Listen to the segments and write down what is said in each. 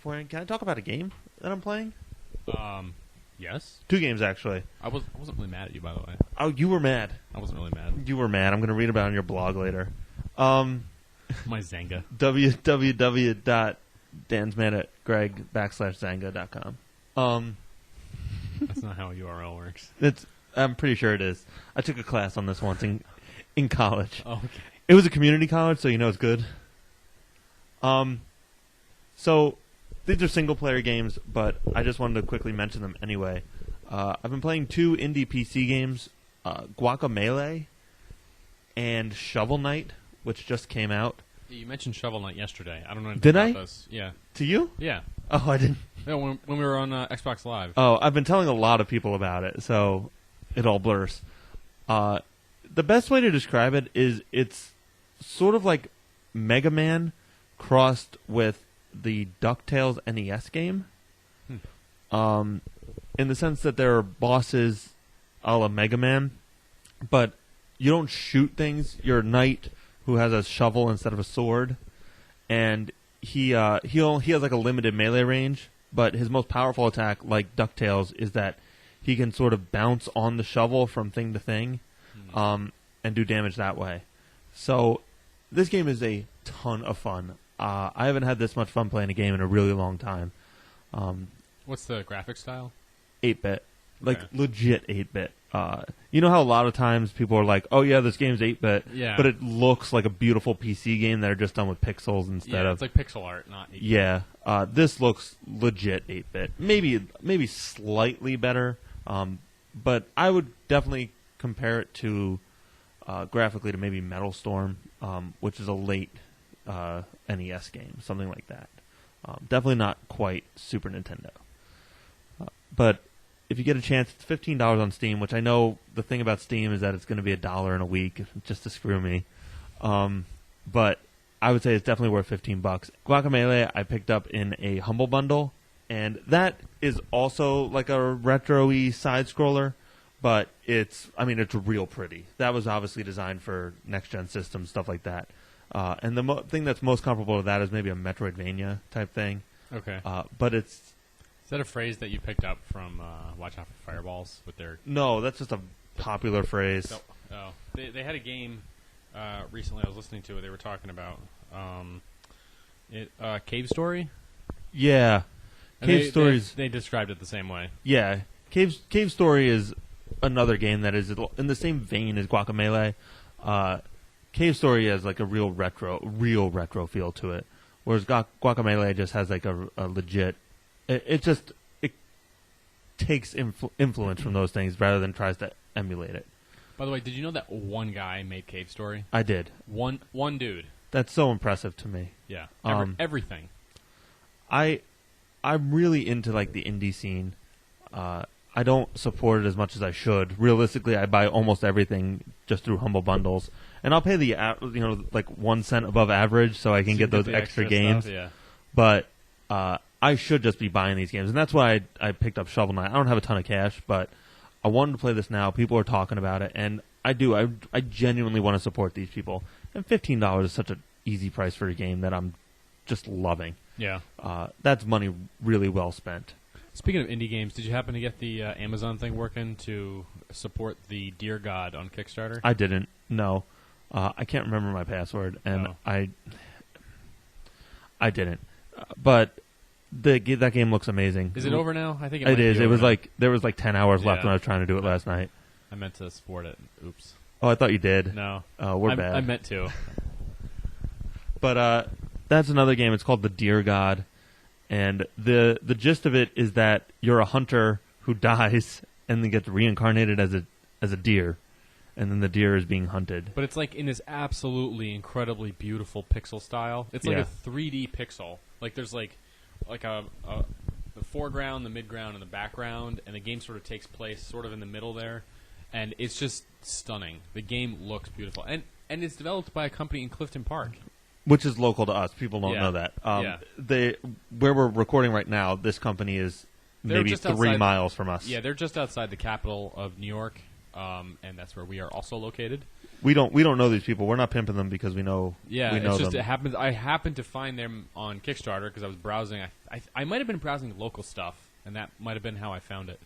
beforehand, can I talk about a game that I'm playing? Yes. 2 games, actually. I wasn't really mad at you, by the way. Oh, you were mad. I wasn't really mad. You were mad. I'm going to read about it on your blog later. My Zanga. www.dansmad@greg.com. That's not how a URL works. I'm pretty sure it is. I took a class on this once in college. Oh, okay. It was a community college, so you know it's good. So these are single-player games, but I just wanted to quickly mention them anyway. I've been playing 2 indie PC games, Guacamelee and Shovel Knight, which just came out. You mentioned Shovel Knight yesterday. I don't know anything Did about I? this. Yeah. To you? Yeah. Oh, I didn't. Yeah, when we were on Xbox Live. Oh, I've been telling a lot of people about it, so it all blurs. The best way to describe it is it's sort of like Mega Man crossed with the DuckTales NES game. In the sense that there are bosses a la Mega Man, but you don't shoot things. You're a knight who has a shovel instead of a sword, and he has like a limited melee range, but his most powerful attack, like DuckTales, is that he can sort of bounce on the shovel from thing to thing, and do damage that way. So this game is a ton of fun. I haven't had this much fun playing a game in a really long time. What's the graphic style? 8-bit. Like, Okay. legit 8-bit. You know how a lot of times people are like, oh yeah, this game's 8-bit, Yeah. but it looks like a beautiful PC game that are just done with pixels instead Yeah, of... it's like pixel art, not 8-bit. Yeah, this looks legit 8-bit. Maybe slightly better, but I would definitely compare it to, graphically, to maybe Metal Storm, which is a late NES game, something like that. Definitely not quite Super Nintendo. But if you get a chance, it's $15 on Steam, which I know the thing about Steam is that it's going to be $1 in a week just to screw me. But I would say it's definitely worth $15. Guacamelee I picked up in a Humble Bundle, and that is also like a retro-y side-scroller, but it's real pretty. That was obviously designed for next-gen systems, stuff like that. And the thing that's most comparable to that is maybe a Metroidvania type thing. Okay. But it's... Is that a phrase that you picked up from Watch Out for Fireballs with their... No, that's just a popular phrase. Oh. They had a game recently I was listening to it. They were talking about Cave Story. Yeah. Cave Stories... They described it the same way. Yeah. Cave Story is another game that is in the same vein as Guacamelee. Cave Story has like a real retro feel to it, whereas Guacamelee just has like a legit... It takes influence from those things rather than tries to emulate it. By the way, did you know that one guy made Cave Story? I did. One dude. That's so impressive to me. Yeah. Everything. I'm really into like the indie scene. I don't support it as much as I should. Realistically, I buy almost everything just through Humble Bundles, and I'll pay the like 1 cent above average so I can get those extra games. Stuff, yeah. But I should just be buying these games, and that's why I picked up Shovel Knight. I don't have a ton of cash, but I wanted to play this now. People are talking about it, and I do. I genuinely want to support these people. And $15 is such an easy price for a game that I'm just loving. Yeah. That's money really well spent. Speaking of indie games, did you happen to get the Amazon thing working to support the Dear God on Kickstarter? I didn't. No. I can't remember my password, and I didn't. But that game looks amazing. Is it over now? I think it is. It was now. like there was like 10 hours left when I was trying to do it last night. I meant to support it. Oops. Oh, I thought you did. No. Oh, we're bad. I meant to. But that's another game. It's called The Deer God, and the gist of it is that you're a hunter who dies and then gets reincarnated as a deer, and then the deer is being hunted. But it's like in this absolutely incredibly beautiful pixel style. It's like a 3D pixel. Like there's like the foreground, the midground, and the background, and the game sort of takes place sort of in the middle there, and it's just stunning. The game looks beautiful, and it's developed by a company in Clifton Park, which is local to us. People don't know that. Where we're recording right now, this company is maybe 3 miles from us. Yeah, they're just outside the capital of New York, and that's where we are also located. We don't know these people. We're not pimping them because we know. Yeah, we know it's just them. it happens. I happened to find them on Kickstarter because I was browsing. I might have been browsing local stuff, and that might have been how I found it.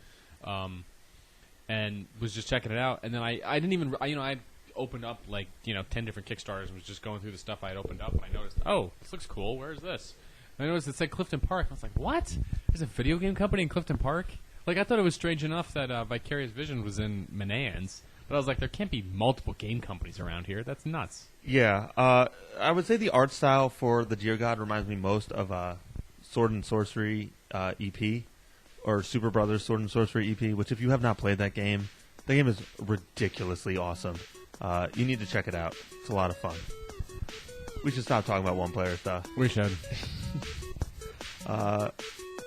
And was just checking it out, and then I didn't even I opened up 10 different Kickstarters and was just going through the stuff I had opened up, and I noticed, oh, this looks cool. Where is this? And I noticed it said Clifton Park. I was like, what? There's a video game company in Clifton Park? I thought it was strange enough that Vicarious Vision was in Manans. But I was like, there can't be multiple game companies around here. That's nuts. Yeah. I would say the art style for the Deer God reminds me most of Sword and Sorcery EP, or Super Brothers Sword and Sorcery EP, which if you have not played that game, the game is ridiculously awesome. You need to check it out. It's a lot of fun. We should stop talking about one-player stuff. We should.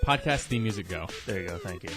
Podcast theme music, go. There you go. Thank you.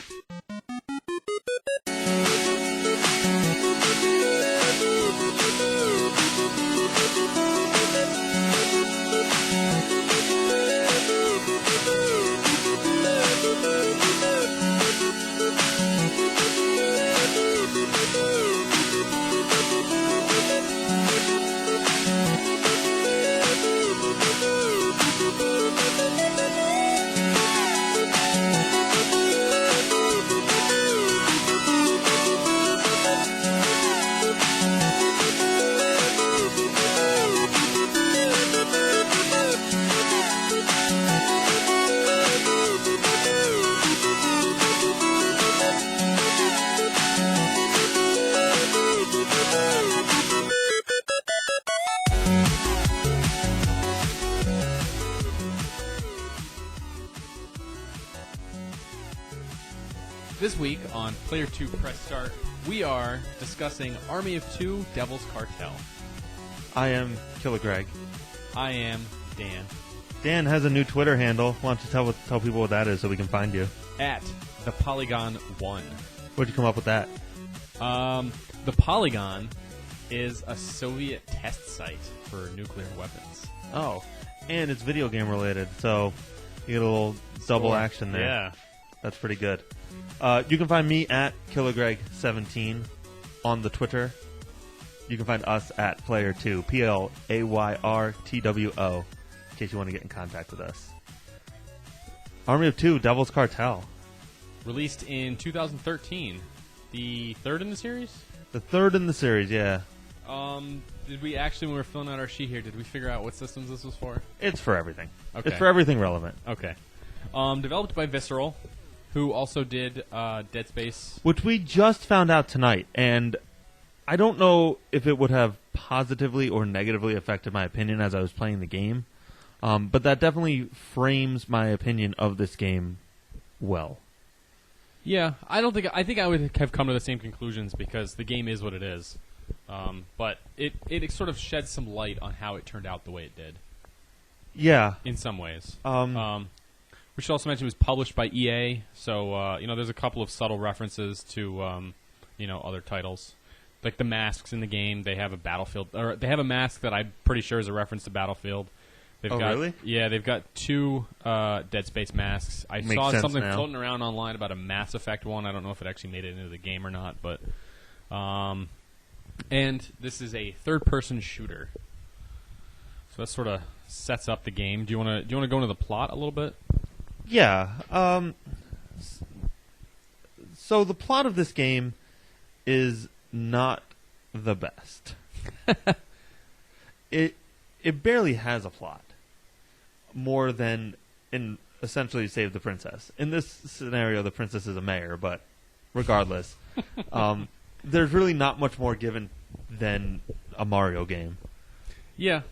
This week on Player 2 Press Start, we are discussing Army of Two, Devil's Cartel. I am killagreg. I am Dan. Dan has a new Twitter handle. Why don't you tell people what that is so we can find you? At the Polygon 1. Where'd you come up with that? The Polygon is a Soviet test site for nuclear weapons. Oh, and it's video game related, so you get a little double action there. Yeah. That's pretty good. You can find me at killagreg17 on the Twitter. You can find us at Player2, PLAYRTWO, in case you want to get in contact with us. Army of Two, Devil's Cartel. Released in 2013. The third in the series? The third in the series, yeah. Did we actually, when we were filling out our sheet here, did we figure out what systems this was for? It's for everything. Okay. It's for everything relevant. Okay. Developed by Visceral, who also did Dead Space. Which we just found out tonight, and I don't know if it would have positively or negatively affected my opinion as I was playing the game, but that definitely frames my opinion of this game well. Yeah, I think I would have come to the same conclusions because the game is what it is. But it sort of sheds some light on how it turned out the way it did. Yeah. In some ways. We should also mention it was published by EA, so there's a couple of subtle references to other titles, like the masks in the game. They have a Battlefield, or they have a mask that I'm pretty sure is a reference to Battlefield. Really? Yeah, they've got two Dead Space masks. I saw something floating around online about a Mass Effect one. I don't know if it actually made it into the game or not, but and this is a third-person shooter, so that sort of sets up the game. Do you want to go into the plot a little bit? Yeah. So the plot of this game is not the best. It barely has a plot, more than in essentially Save the Princess. In this scenario, the princess is a mayor, but regardless, there's really not much more given than a Mario game. Yeah.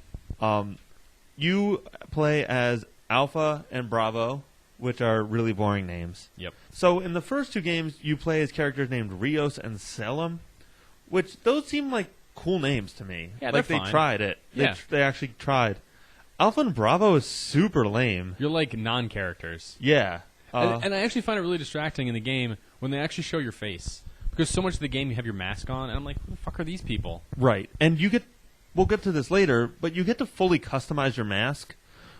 You play as Alpha and Bravo, which are really boring names. Yep. So in the first two games, you play as characters named Rios and Salem, which those seem like cool names to me. Yeah, like they're they fine. tried it. Yeah. They actually tried. Alpha and Bravo is super lame. You're like non-characters. Yeah. And I actually find it really distracting in the game when they actually show your face. Because so much of the game you have your mask on, and I'm like, who the fuck are these people? Right. And we'll get to this later, but you get to fully customize your mask,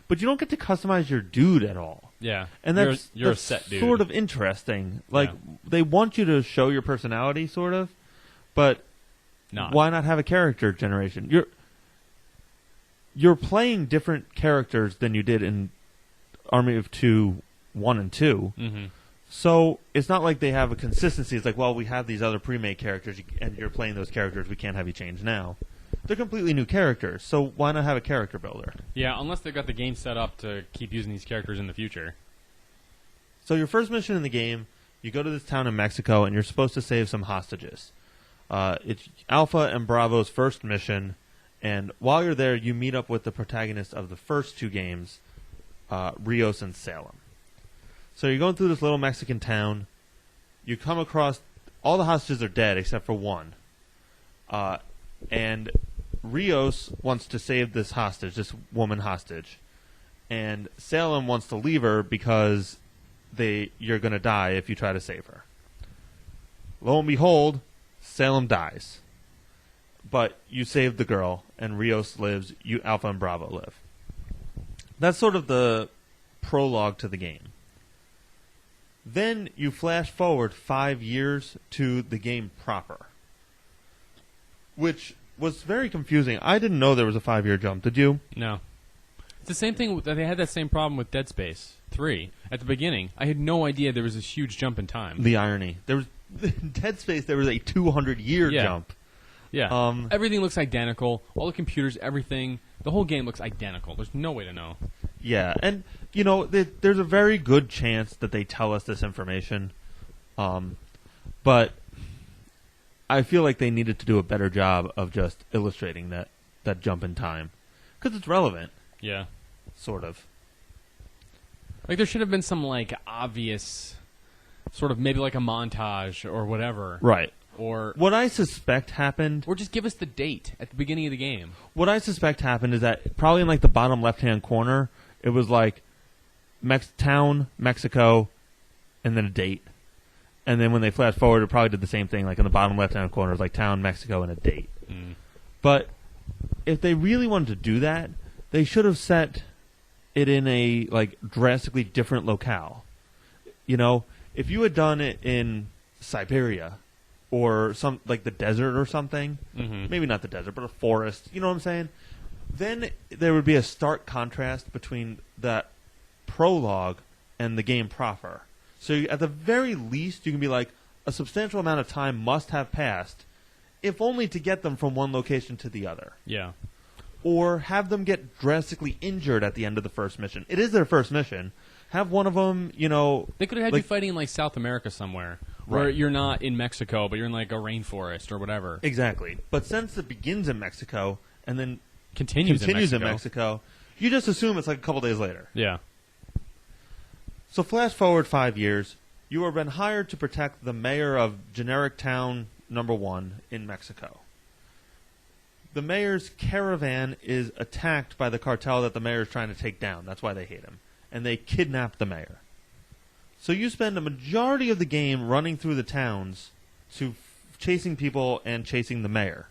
but you don't get to customize your dude at all. Yeah. And that's you're that's a set dude. Sort of interesting. Like, they want you to show your personality, sort of, But Not. why not have a character generation? You're playing different characters than you did in Army of Two 1 and 2. Mm-hmm. So it's not like they have a consistency. It's like, well, we have these other pre-made characters, and you're playing those characters. We can't have you change now. They're completely new characters, so why not have a character builder? Yeah, unless they've got the game set up to keep using these characters in the future. So your first mission in the game, you go to this town in Mexico, and you're supposed to save some hostages. It's Alpha and Bravo's first mission, and while you're there, you meet up with the protagonist of the first 2 games, Rios and Salem. So you're going through this little Mexican town. You come across all the hostages are dead except for one, and Rios wants to save this hostage, this woman hostage, and Salem wants to leave her because you're going to die if you try to save her. Lo and behold, Salem dies, but you saved the girl, and Rios lives. Alpha and Bravo live. That's sort of the prologue to the game. Then you flash forward 5 years to the game proper, which was very confusing. I didn't know there was a 5-year jump. Did you? No. It's the same thing. They had that same problem with Dead Space 3 at the beginning. I had no idea there was this huge jump in time. The irony. There was in Dead Space. There was a 200-year jump. Yeah. Everything looks identical. All the computers, everything. The whole game looks identical. There's no way to know. Yeah, and there's a very good chance that they tell us this information, but I feel like they needed to do a better job of just illustrating that jump in time, because it's relevant. Yeah, sort of. Like there should have been some obvious, sort of maybe like a montage or whatever. Right. Or what I suspect happened, or just give us the date at the beginning of the game. What I suspect happened is that probably in the bottom left-hand corner, it was town, Mexico, and then a date. And then when they flash forward, it probably did the same thing. In the bottom left-hand corner, it was town, Mexico, and a date. Mm. But if they really wanted to do that, they should have set it in a drastically different locale. If you had done it in Siberia or the desert or something, maybe not the desert, but a forest, you know what I'm saying? Then there would be a stark contrast between that prologue and the game proper. So at the very least, you can be a substantial amount of time must have passed, if only to get them from one location to the other. Yeah. Or have them get drastically injured at the end of the first mission. It is their first mission. Have one of them, They could have had you fighting in South America somewhere, where you're not in Mexico, but you're in a rainforest or whatever. Exactly. But since it begins in Mexico and then continues in Mexico, you just assume it's a couple days later. Yeah. So flash forward 5 years, you have been hired to protect the mayor of generic town number 1 in Mexico. The mayor's caravan is attacked by the cartel that the mayor is trying to take down. That's why they hate him. And they kidnap the mayor. So you spend a majority of the game running through the towns to chasing people and chasing the mayor.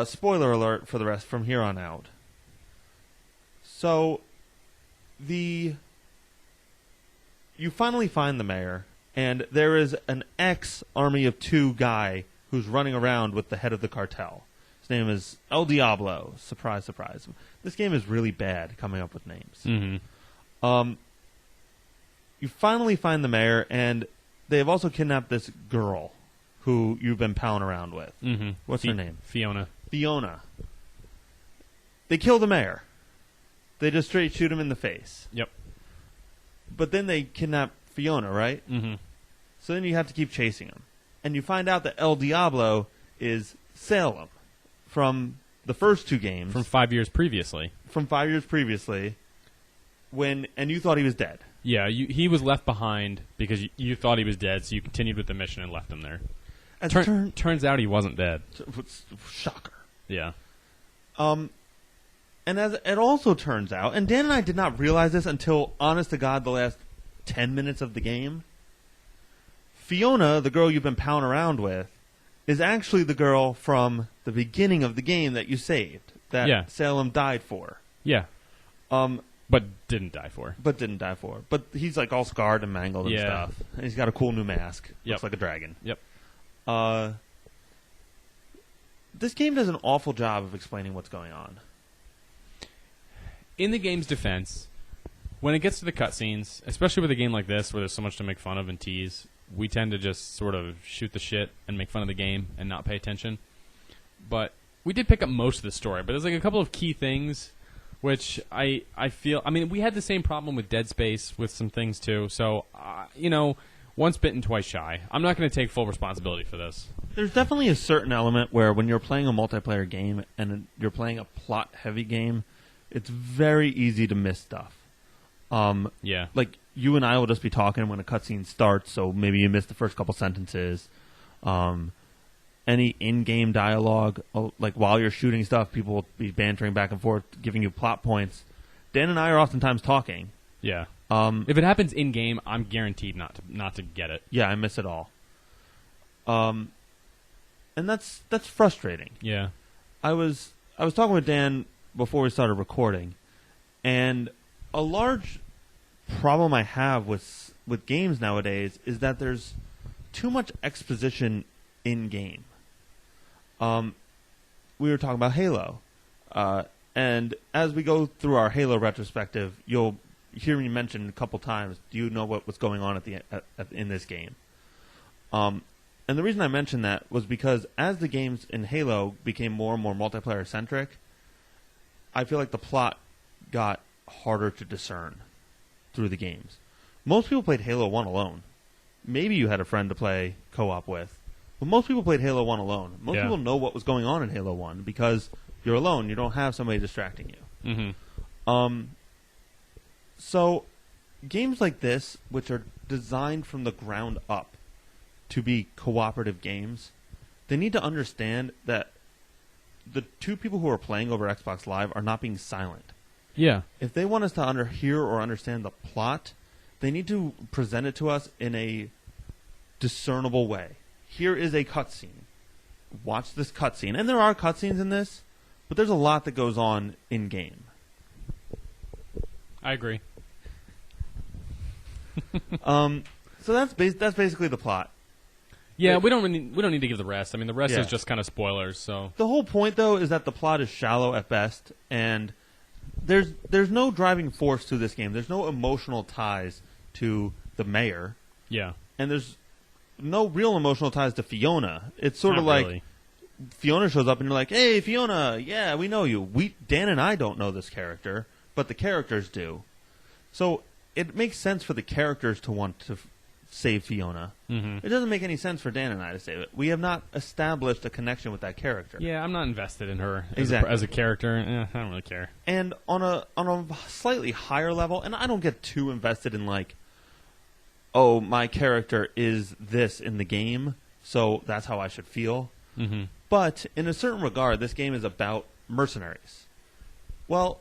Spoiler alert for the rest from here on out. So you finally find the mayor, and there is an ex-Army of Two guy who's running around with the head of the cartel. His name is El Diablo. Surprise, surprise. This game is really bad coming up with names. Mm-hmm. You finally find the mayor, and they have also kidnapped this girl who you've been palling around with. Mm-hmm. What's her name? Fiona. They kill the mayor. They just straight shoot him in the face. Yep. But then they kidnap Fiona, right? Mm-hmm. So then you have to keep chasing him. And you find out that El Diablo is Salem from the first 2 games. From 5 years previously. And you thought he was dead. Yeah, he was left behind because you thought he was dead, so you continued with the mission and left him there. Turns out he wasn't dead. Shocker. Yeah. And as it also turns out, and Dan and I did not realize this until, honest to God, the last 10 minutes of the game, Fiona, the girl you've been pounding around with, is actually the girl from the beginning of the game that you saved, that Salem died for. Yeah. But didn't die for. But he's like all scarred and mangled and stuff. And he's got a cool new mask. Yep. Looks like a dragon. Yep. This game does an awful job of explaining what's going on. In the game's defense, when it gets to the cutscenes, especially with a game like this where there's so much to make fun of and tease, we tend to just sort of shoot the shit and make fun of the game and not pay attention. But we did pick up most of the story. But there's like a couple of key things which I feel... I mean, we had the same problem with Dead Space with some things too. So, once bitten, twice shy. I'm not going to take full responsibility for this. There's definitely a certain element where when you're playing a multiplayer game and you're playing a plot-heavy game, it's very easy to miss stuff. Yeah. Like, you and I will just be talking when a cutscene starts, so maybe you miss the first couple sentences. Any in-game dialogue, like while you're shooting stuff, people will be bantering back and forth, giving you plot points. Dan and I are oftentimes talking. Yeah. If it happens in-game, I'm guaranteed not to get it. Yeah, I miss it all. And that's frustrating. Yeah. I was talking with Dan before we started recording, and a large problem I have with games nowadays is that there's too much exposition in-game. We were talking about Halo, and as we go through our Halo retrospective, you'll hear me mention a couple times, do you know what's going on in this game? And the reason I mentioned that was because as the games in Halo became more and more multiplayer-centric, I feel like the plot got harder to discern through the games. Most people played Halo 1 alone. Maybe you had a friend to play co-op with, but most people played Halo 1 alone. Most people know what was going on in Halo 1 because you're alone. You don't have somebody distracting you. Mm-hmm. So games like this, which are designed from the ground up to be cooperative games, they need to understand that the two people who are playing over Xbox Live are not being silent. Yeah. If they want us to hear or understand the plot, they need to present it to us in a discernible way. Here is a cutscene. Watch this cutscene. And there are cutscenes in this, but there's a lot that goes on in-game. I agree. So that's basically the plot. Yeah, we don't need to give the rest. I mean, the rest is just kind of spoilers. So the whole point, though, is that the plot is shallow at best, and there's no driving force to this game. There's no emotional ties to the mayor. Yeah, and there's no real emotional ties to Fiona. It's sort of like really. Fiona shows up, and you're like, "Hey, Fiona, yeah, we know you." Dan and I don't know this character, but the characters do. So it makes sense for the characters to want to save Fiona. Mm-hmm. It doesn't make any sense for Dan and I to save it. We have not established a connection with that character. Yeah, I'm not invested in her exactly. as a character. I don't really care. And on a slightly higher level, and I don't get too invested in like, oh, my character is this in the game, so that's how I should feel. Mm-hmm. But in a certain regard, this game is about mercenaries. Well,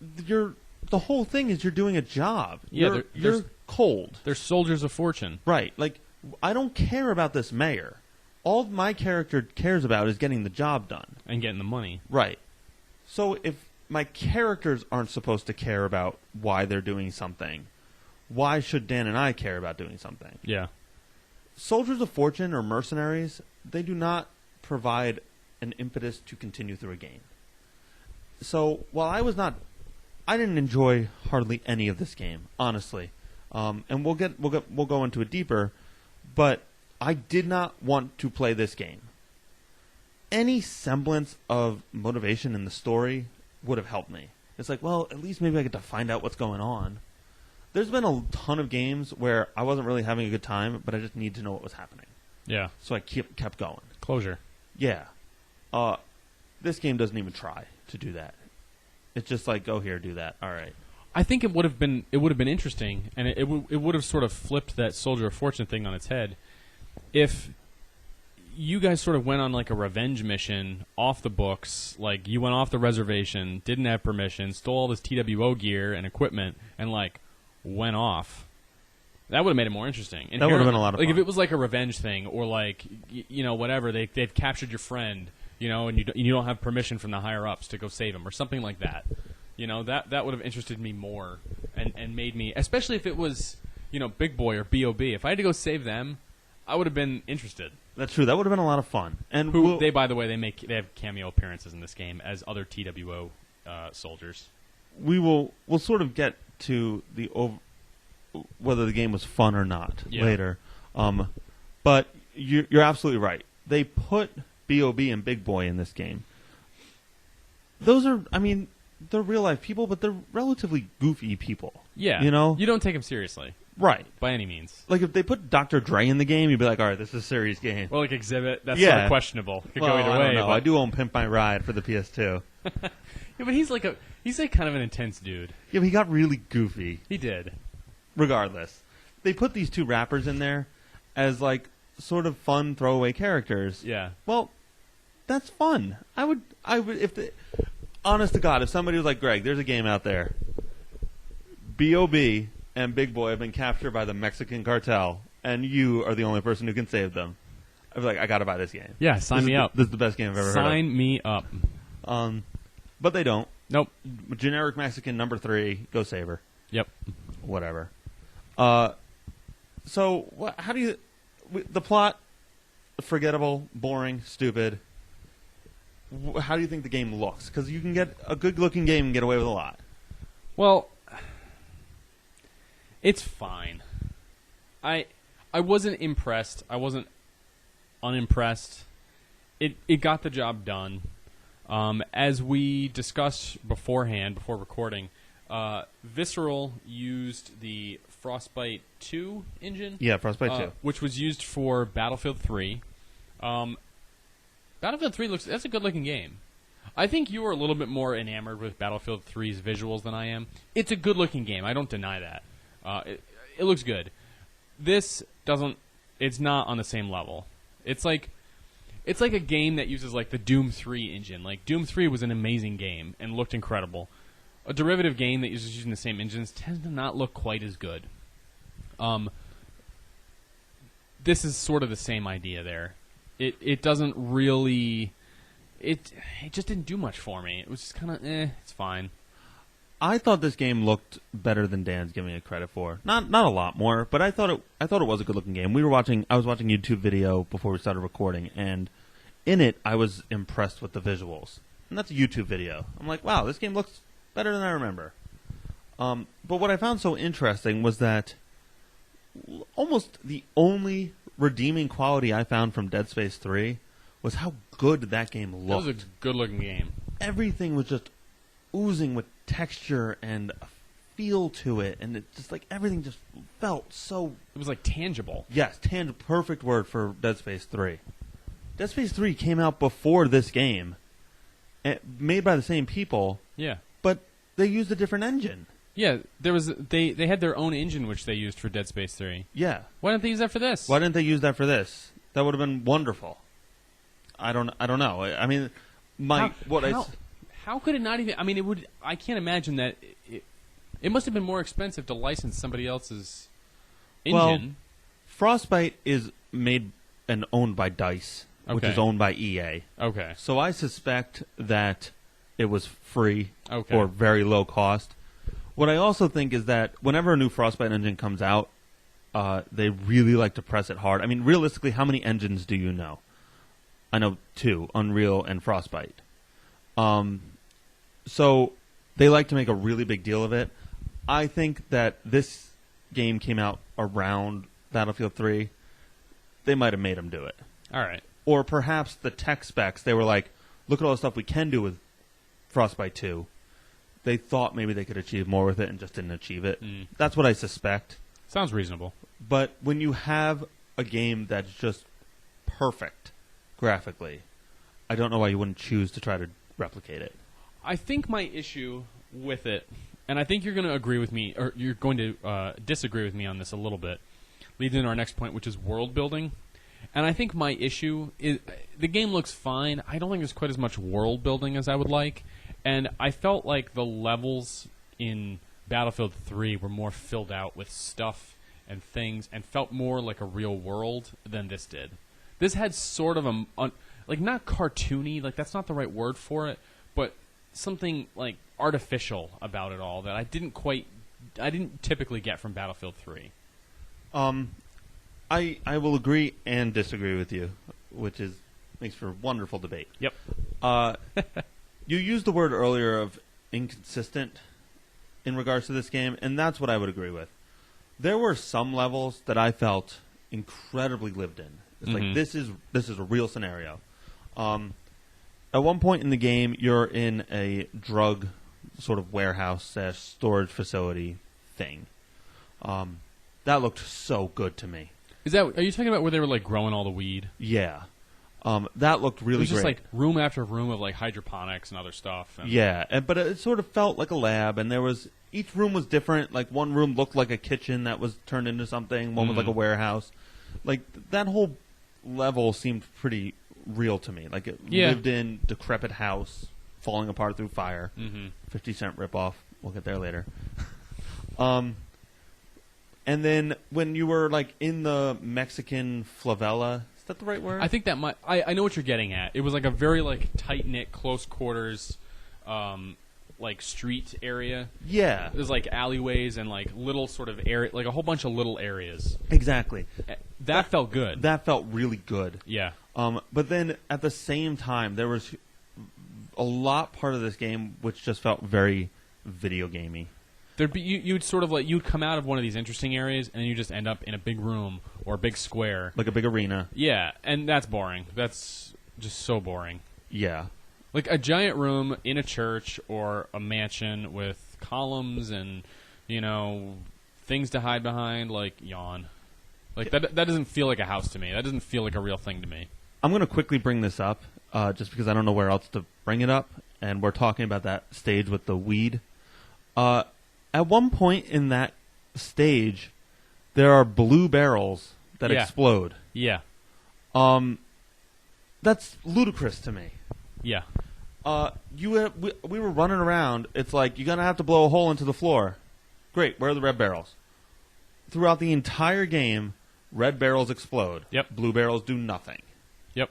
the whole thing is you're doing a job. Yeah, you're cold. They're soldiers of fortune. Right. Like, I don't care about this mayor. All my character cares about is getting the job done. And getting the money. Right. So if my characters aren't supposed to care about why they're doing something, why should Dan and I care about doing something? Yeah. Soldiers of fortune or mercenaries, they do not provide an impetus to continue through a game. So while I didn't enjoy hardly any of this game, honestly. And we'll go into it deeper, but I did not want to play this game. Any semblance of motivation in the story would have helped me. It's like, well, at least maybe I get to find out what's going on. There's been a ton of games where I wasn't really having a good time, but I just need to know what was happening. Yeah. So I kept going. Closure. Yeah. This game doesn't even try to do that. It's just like, go here, do that. All right. I think it would have been interesting, and it would have sort of flipped that Soldier of Fortune thing on its head if you guys sort of went on like a revenge mission off the books, like you went off the reservation, didn't have permission, stole all this TWO gear and equipment, and like went off. That would have made it more interesting. That would have been a lot of fun. Like if it was like a revenge thing, or like whatever, they've captured your friend, and you don't have permission from the higher ups to go save him, or something like that. You know, that would have interested me more and made me, especially if it was, you know, Big Boy or B.O.B. If I had to go save them, I would have been interested. That's true. That would have been a lot of fun. And they, by the way, they have cameo appearances in this game as other TWO soldiers. We'll sort of get to whether the game was fun or not later. But you're absolutely right. They put B.O.B. and Big Boy in this game. Those are, I mean, they're real life people, but they're relatively goofy people. Yeah. You know? You don't take them seriously. Right. By any means. Like, if they put Dr. Dre in the game, you'd be like, all right, this is a serious game. Well, like Exhibit, that's sort of questionable. Could go either way. I don't know. I do own Pimp My Ride for the PS2. Yeah, but he's like kind of an intense dude. Yeah, but he got really goofy. He did. Regardless. They put these two rappers in there as, like, sort of fun throwaway characters. Yeah. Well, that's fun. I would, honest to God, if somebody was like, Greg, there's a game out there. B.O.B. and Big Boy have been captured by the Mexican cartel, and you are the only person who can save them. I'd be like, I gotta buy this game. Yeah, sign me up. This is the best game I've ever heard of. Sign me up. But they don't. Nope. Generic Mexican number 3, go save her. Yep. Whatever. So, how do you... The plot, forgettable, boring, stupid. How do you think the game looks? Because you can get a good-looking game and get away with a lot. Well, it's fine. I wasn't impressed. I wasn't unimpressed. It got the job done. As we discussed beforehand, before recording, Visceral used the Frostbite 2 engine. Yeah, Frostbite 2. Which was used for Battlefield 3. Battlefield 3 that's a good-looking game. I think you were a little bit more enamored with Battlefield 3's visuals than I am. It's a good-looking game. I don't deny that. It looks good. This doesn't. It's not on the same level. It's like a game that uses like the Doom 3 engine. Like Doom 3 was an amazing game and looked incredible. A derivative game that uses using the same engines tends to not look quite as good. This is sort of the same idea there. It doesn't really. It just didn't do much for me. It was just kind of it's fine. I thought this game looked better than Dan's giving it credit for. Not a lot more, but I thought it was a good looking game. I was watching YouTube video before we started recording, and in it I was impressed with the visuals. And that's a YouTube video. I'm like, wow, this game looks better than I remember. But what I found so interesting was that almost the only redeeming quality I found from Dead Space 3 was how good that game looked. It was a good-looking game. Everything was just oozing with texture and a feel to it, and it just like everything just felt so... It was like tangible. Yes, perfect word for Dead Space 3. Dead Space 3 came out before this game, made by the same people. Yeah. But they used a different engine. Yeah, they had their own engine which they used for Dead Space 3. Yeah. Why didn't they use that for this? Why didn't they use that for this? That would have been wonderful. I don't know. I mean, how could it not even? I mean, it would. I can't imagine that. It must have been more expensive to license somebody else's engine. Well, Frostbite is made and owned by DICE, which is owned by EA. Okay. So I suspect that it was free or very low cost. What I also think is that whenever a new Frostbite engine comes out, they really like to press it hard. I mean, realistically, how many engines do you know? I know 2, Unreal and Frostbite. So they like to make a really big deal of it. I think that this game came out around Battlefield 3. They might have made them do it. All right. Or perhaps the tech specs, they were like, look at all the stuff we can do with Frostbite 2. They thought maybe they could achieve more with it and just didn't achieve it. That's what I suspect. Sounds reasonable. But when you have a game that's just perfect graphically, I don't know why you wouldn't choose to try to replicate it. I think my issue with it, and I think you're going to agree with me, or you're going to disagree with me on this a little bit, leads into our next point, which is world building. And I think my issue is the game looks fine. I don't think there's quite as much world building as I would like. And I felt like the levels in Battlefield 3 were more filled out with stuff and things and felt more like a real world than this did. This had sort of like not cartoony, like that's not the right word for it, but something like artificial about it all that I didn't typically get from Battlefield 3. I will agree and disagree with you, which makes for a wonderful debate. Yep. You used the word earlier of inconsistent in regards to this game, and that's what I would agree with. There were some levels that I felt incredibly lived in. It's like this is a real scenario. At one point in the game, you're in a drug sort of warehouse / storage facility thing. That looked so good to me. Are you talking about where they were like growing all the weed? Yeah. That looked really great. It was just like room after room of like hydroponics and other stuff. But it sort of felt like a lab, and each room was different. Like one room looked like a kitchen that was turned into something. One was like a warehouse. Like that whole level seemed pretty real to me. Like it lived in decrepit house, falling apart through fire. 50 Cent ripoff. We'll get there later. And then when you were like in the Mexican favela, is that the right word? I think that might. I know what you're getting at. It was like a very like tight knit, close quarters, like street area. Yeah, there's like alleyways and like little sort of area, like a whole bunch of little areas. Exactly. That felt good. That felt really good. Yeah. But then at the same time, there was a lot part of this game which just felt very video gamey. You'd sort of like you'd come out of one of these interesting areas and you just end up in a big room or a big square, like a big arena. Yeah, and that's boring. That's just so boring. Yeah, like a giant room in a church or a mansion with columns and things to hide behind. Like yawn. Like that doesn't feel like a house to me. That doesn't feel like a real thing to me. I'm going to quickly bring this up, just because I don't know where else to bring it up, and we're talking about that stage with the weed. At one point in that stage, there are blue barrels that explode. Yeah. That's ludicrous to me. Yeah. We were running around. It's like, you're going to have to blow a hole into the floor. Great, where are the red barrels? Throughout the entire game, red barrels explode. Yep. Blue barrels do nothing. Yep.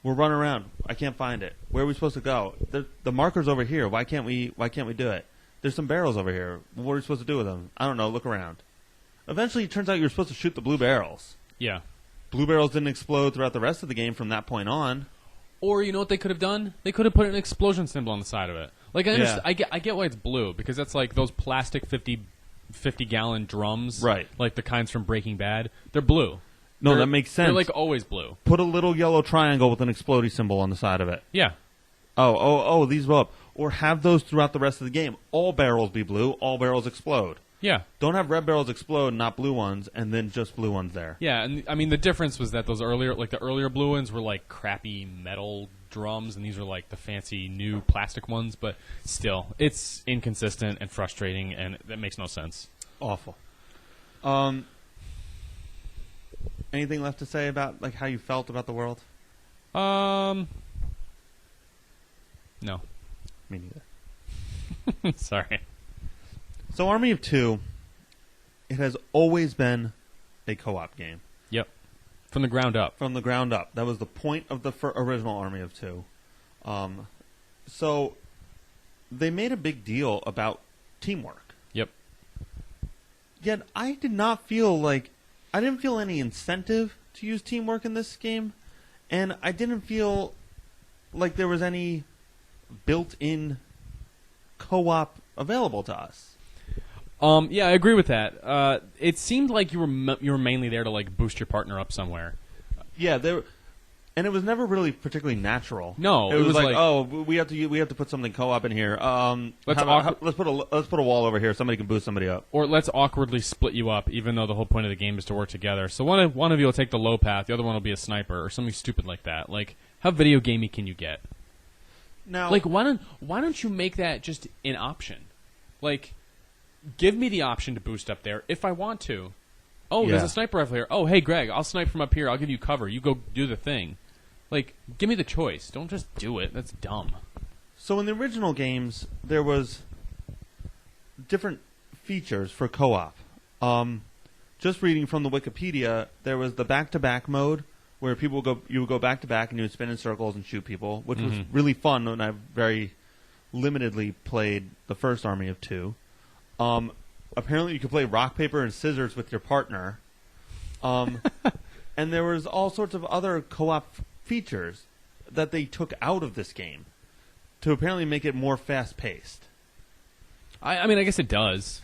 We're running around. I can't find it. Where are we supposed to go? The marker's over here. Why can't we do it? There's some barrels over here. What are we supposed to do with them? I don't know. Look around. Eventually, it turns out you're supposed to shoot the blue barrels. Yeah. Blue barrels didn't explode throughout the rest of the game from that point on. Or you know what they could have done? They could have put an explosion symbol on the side of it. Like I get why it's blue, because that's like those plastic 50-gallon drums, right? Like the kinds from Breaking Bad. They're blue. No, that makes sense. They're like always blue. Put a little yellow triangle with an exploding symbol on the side of it. Yeah. Oh, these blow up. Or have those throughout the rest of the game. All barrels be blue, all barrels explode. Yeah. Don't have red barrels explode, not blue ones, and then just blue ones there. Yeah, and I mean the difference was that the earlier blue ones were like crappy metal drums, and these are like the fancy new plastic ones, but still, it's inconsistent and frustrating, and that makes no sense. Awful. Anything left to say about like how you felt about the world? No. Me neither. Sorry. So Army of Two, it has always been a co-op game. Yep. From the ground up. From the ground up. That was the point of the original Army of Two. So they made a big deal about teamwork. Yep. Yet I didn't feel any incentive to use teamwork in this game, and I didn't feel like there was any built-in co-op available to us. Yeah, I agree with that. It seemed like you were mainly there to like boost your partner up somewhere. Yeah, and it was never really particularly natural. No, it was like, we have to put something co-op in here. Let's put a wall over here. Somebody can boost somebody up, or let's awkwardly split you up, even though the whole point of the game is to work together. So one of you will take the low path, the other one will be a sniper, or something stupid like that. Like, how video gamey can you get? Now, like, why don't you make that just an option? Like, give me the option to boost up there if I want to. Oh, there's a sniper rifle here. Oh, hey, Greg, I'll snipe from up here. I'll give you cover. You go do the thing. Like, give me the choice. Don't just do it. That's dumb. So in the original games, there was different features for co-op. Just reading from the Wikipedia, there was the back-to-back mode, where you would go back-to-back and you would spin in circles and shoot people, which was really fun and very limitedly played the first Army of Two. Apparently, you could play rock, paper, and scissors with your partner. And there was all sorts of other co-op features that they took out of this game to apparently make it more fast-paced. I mean, I guess it does.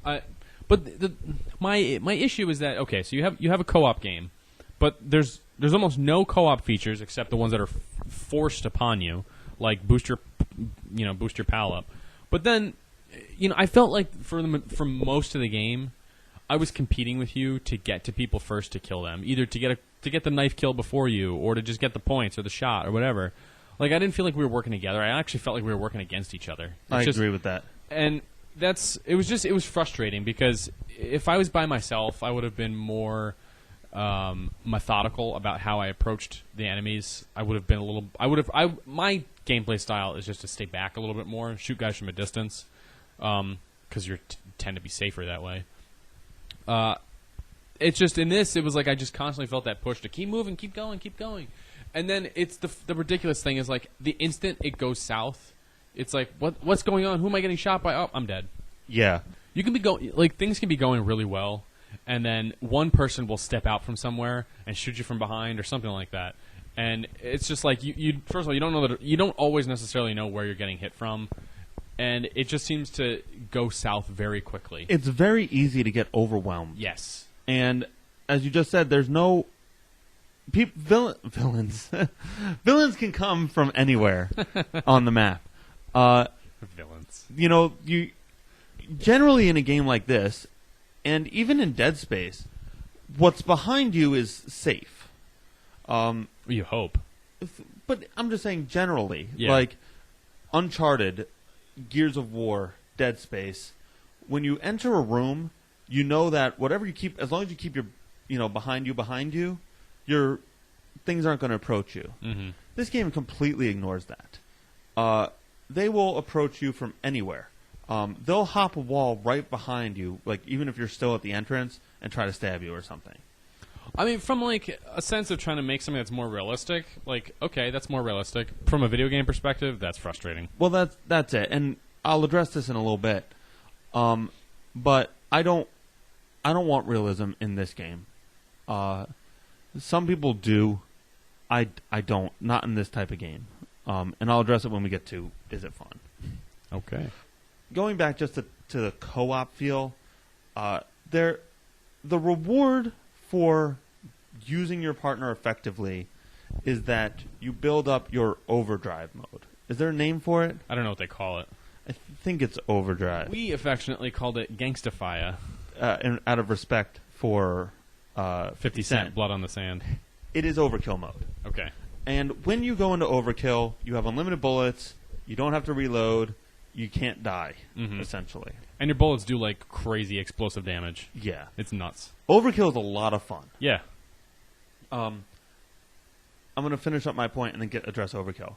But my issue is that, okay, so you have a co-op game, but there's almost no co-op features except the ones that are forced upon you, like boost your pal up. But then, I felt like for most of the game, I was competing with you to get to people first to kill them, either to get the knife kill before you, or to just get the points or the shot or whatever. Like, I didn't feel like we were working together. I actually felt like we were working against each other. I agree with that. And it was frustrating because if I was by myself, I would have been more methodical about how I approached the enemies. My gameplay style is just to stay back a little bit more, shoot guys from a distance, because you tend to be safer that way. It's just in this, it was like I just constantly felt that push to keep moving, keep going. And then it's the ridiculous thing is, like, the instant it goes south, it's like, what's going on? Who am I getting shot by? Oh, I'm dead. Yeah. You can be things can be going really well, and then one person will step out from somewhere and shoot you from behind or something like that. And it's just like you first of all, you don't always necessarily know where you're getting hit from, and it just seems to go south very quickly. It's very easy to get overwhelmed. Yes. And as you just said, there's no villains. Villains can come from anywhere on the map. Villains. You generally in a game like this, and even in Dead Space, what's behind you is safe. You hope. But I'm just saying generally, yeah. Like Uncharted, Gears of War, Dead Space, when you enter a room, you know that whatever you keep, as long as you keep your, behind you, your things aren't going to approach you. Mm-hmm. This game completely ignores that. They will approach you from anywhere. They'll hop a wall right behind you, like even if you're still at the entrance, and try to stab you or something. I mean, from like a sense of trying to make something that's more realistic, like, okay, that's more realistic. From a video game perspective, that's frustrating. Well, that's it, and I'll address this in a little bit. But I don't want realism in this game. Some people do. I don't. Not in this type of game. And I'll address it when we get to is it fun. Okay. Going back just to the co-op feel, the reward for using your partner effectively is that you build up your overdrive mode. Is there a name for it? I don't know what they call it. I think it's overdrive. We affectionately called it Gangstifia. Out of respect for 50 Cent, Blood on the Sand. It is overkill mode. Okay. And when you go into overkill, you have unlimited bullets, you don't have to reload, you can't die, essentially. And your bullets do, like, crazy explosive damage. Yeah. It's nuts. Overkill is a lot of fun. Yeah. I'm going to finish up my point and then address overkill.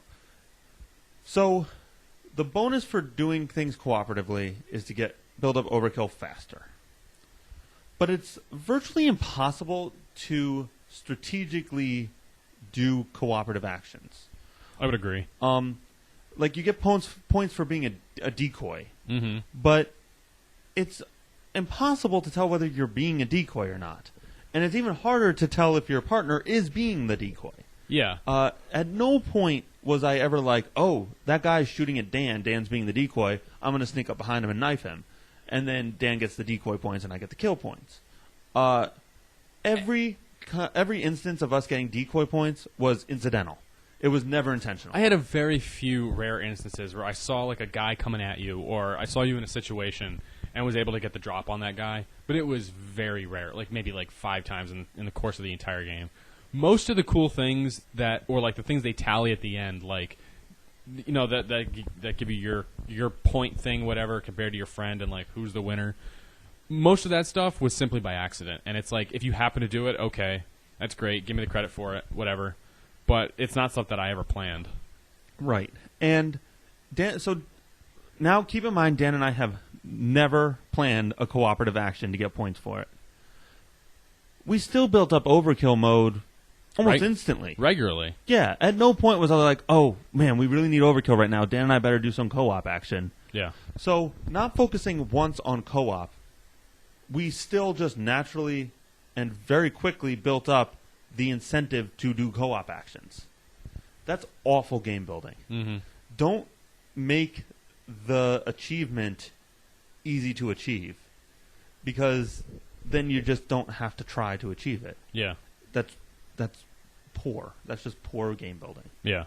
So, the bonus for doing things cooperatively is to build up overkill faster. But it's virtually impossible to strategically do cooperative actions. I would agree. Like, you get points for being a decoy. Mm-hmm. But it's impossible to tell whether you're being a decoy or not. And it's even harder to tell if your partner is being the decoy. Yeah. At no point was I ever like, oh, that guy's shooting at Dan. Dan's being the decoy. I'm going to sneak up behind him and knife him. And then Dan gets the decoy points and I get the kill points. Every instance of us getting decoy points was incidental. It was never intentional. I had a very few rare instances where I saw like a guy coming at you, or I saw you in a situation and was able to get the drop on that guy. But it was very rare, like maybe like 5 times in the course of the entire game. Most of the cool things or like the things they tally at the end, like that give you your point thing, whatever, compared to your friend, and like who's the winner. Most of that stuff was simply by accident, and it's like if you happen to do it, okay, that's great. Give me the credit for it, whatever. But it's not stuff that I ever planned. Right. And Dan, so now keep in mind, Dan and I have never planned a cooperative action to get points for it. We still built up overkill mode Almost instantly. Regularly. Yeah. At no point was I like, oh, man, we really need overkill right now. Dan and I better do some co-op action. Yeah. So not focusing once on co-op, we still just naturally and very quickly built up the incentive to do co-op actions. That's awful game building. Mm-hmm. Don't make the achievement easy to achieve, because then you just don't have to try to achieve it. Yeah. That's poor. That's just poor game building. Yeah.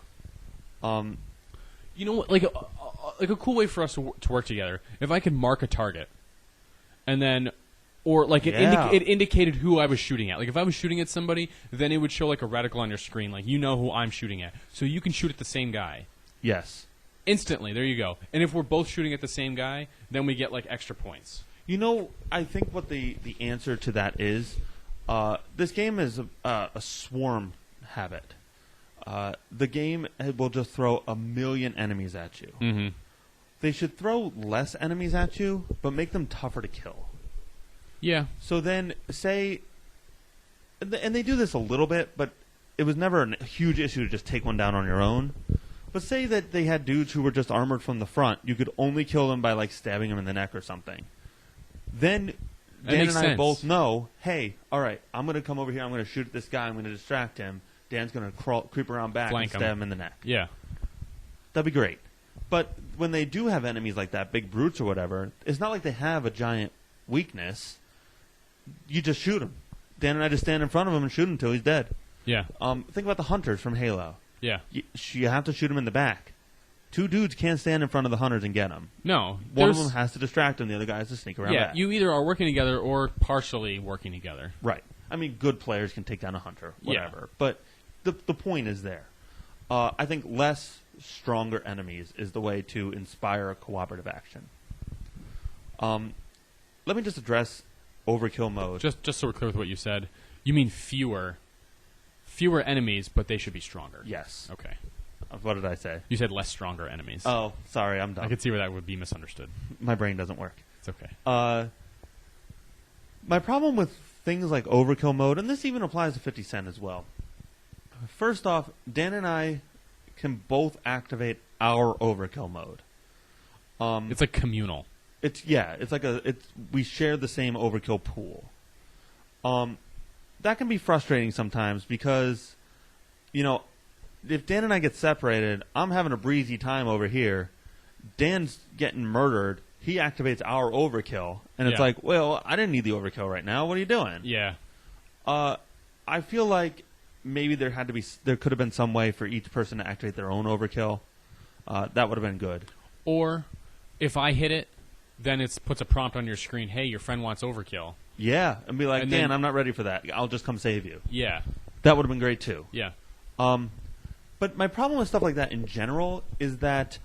You know what? Like a cool way for us to work together. If I could mark a target, and then, or like it indicated who I was shooting at. Like if I was shooting at somebody, then it would show like a reticle on your screen, like you know who I'm shooting at, so you can shoot at the same guy. Yes. Instantly. There you go. And if we're both shooting at the same guy, then we get like extra points. You know, I think what the answer to that is, this game is a swarm habit. The game will just throw a million enemies at you. Mm-hmm. They should throw less enemies at you, but make them tougher to kill. Yeah. So then, say, and they do this a little bit, but it was never a huge issue to just take one down on your own. But say that they had dudes who were just armored from the front. You could only kill them by like stabbing them in the neck or something. Then Dan and I both know, hey, all right, I'm going to come over here. I'm going to shoot at this guy. I'm going to distract him. Dan's going to creep around back and stab him in the neck. Yeah. That'd be great. But when they do have enemies like that, big brutes or whatever, it's not like they have a giant weakness. You just shoot him. Dan and I just stand in front of him and shoot him until he's dead. Yeah. Think about the hunters from Halo. Yeah. You have to shoot him in the back. Two dudes can't stand in front of the hunters and get them. No. One of them has to distract him. The other guy has to sneak around back. You either are working together or partially working together. Right. I mean, good players can take down a hunter, whatever. Yeah. But the point is there. I think less stronger enemies is the way to inspire a cooperative action. Let me just address overkill mode. Just so we're clear with what you said, you mean fewer enemies, but they should be stronger. Yes. Okay. What did I say? You said less stronger enemies. Oh, sorry, I'm dumb. I could see where that would be misunderstood. My brain doesn't work. It's okay. My problem with things like overkill mode, and this even applies to 50 Cent as well. First off, Dan and I can both activate our overkill mode. It's like communal. We share the same overkill pool. That can be frustrating sometimes because, if Dan and I get separated, I'm having a breezy time over here. Dan's getting murdered. He activates our overkill, and it's like, well, I didn't need the overkill right now. What are you doing? Yeah. I feel like maybe there could have been some way for each person to activate their own overkill. That would have been good. Or if I hit it, then it puts a prompt on your screen. Hey, your friend wants overkill. Yeah, and be like, and Dan, I'm not ready for that. I'll just come save you. Yeah. That would have been great too. Yeah. But my problem with stuff like that in general is that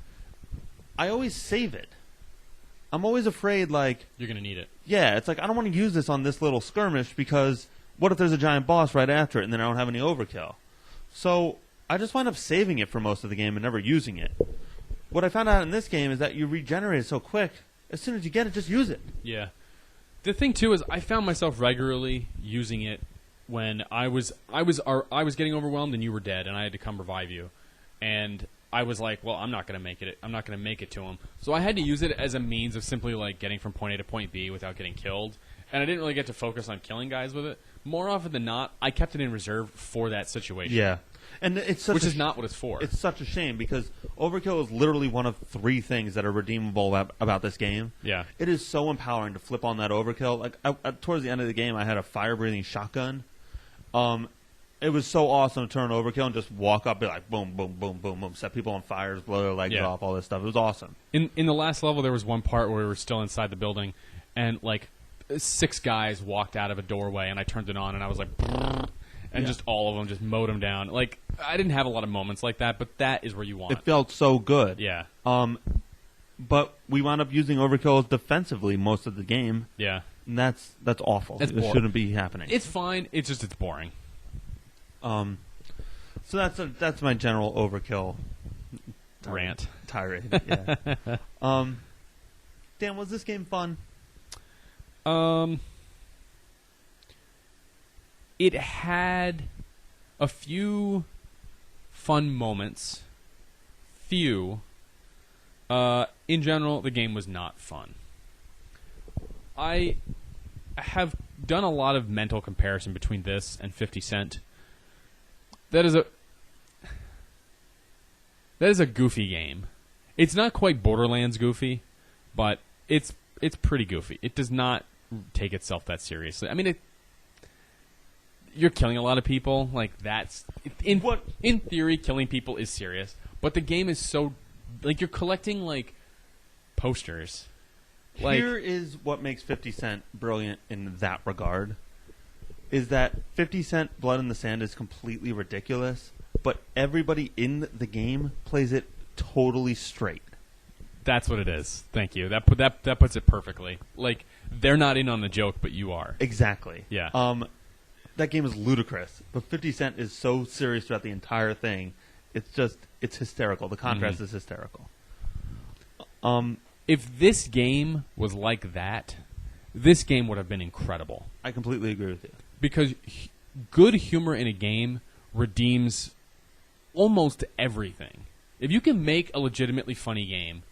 I always save it. I'm always afraid, like... You're going to need it. Yeah, it's like, I don't want to use this on this little skirmish because what if there's a giant boss right after it and then I don't have any overkill? So I just wind up saving it for most of the game and never using it. What I found out in this game is that you regenerate it so quick. As soon as you get it, just use it. Yeah. The thing, too, is I found myself regularly using it when I was getting overwhelmed and you were dead and I had to come revive you. And I was like, well, I'm not going to make it. I'm not going to make it to him. So I had to use it as a means of simply like getting from point A to point B without getting killed. And I didn't really get to focus on killing guys with it. More often than not, I kept it in reserve for that situation. Yeah. And which is not what it's for. It's such a shame because overkill is literally one of 3 things that are redeemable about this game. Yeah. It is so empowering to flip on that overkill. Like towards the end of the game, I had a fire-breathing shotgun. It was so awesome to turn overkill and just walk up, be like, boom, boom, boom, boom, boom, set people on fire, blow their legs off, all this stuff. It was awesome. In the last level, there was one part where we were still inside the building, and like 6 guys walked out of a doorway, and I turned it on, and I was like, and just all of them just mowed them down. Like, I didn't have a lot of moments like that, but that is where you want. It felt so good. Yeah. But we wound up using overkill defensively most of the game. Yeah. And that's awful. It shouldn't be happening. It's fine. It's just it's boring. So that's my general overkill rant tirade. Yeah. Dan, was this game fun? It had a few fun moments. Few. In general, the game was not fun. I have done a lot of mental comparison between this and 50 Cent. That is a goofy game. It's not quite Borderlands goofy, but it's pretty goofy. It does not take itself that seriously. I mean, you're killing a lot of people. Like, that's in theory, killing people is serious. But the game is so, like, you're collecting like posters. Like, here is what makes 50 Cent brilliant in that regard. Is that 50 Cent Blood in the Sand is completely ridiculous, but everybody in the game plays it totally straight. That's what it is. Thank you. That puts it perfectly. Like, they're not in on the joke, but you are. Exactly. Yeah. That game is ludicrous, but 50 Cent is so serious throughout the entire thing. It's hysterical. The contrast is hysterical. If this game was like that, this game would have been incredible. I completely agree with you. Because good humor in a game redeems almost everything. If you can make a legitimately funny game,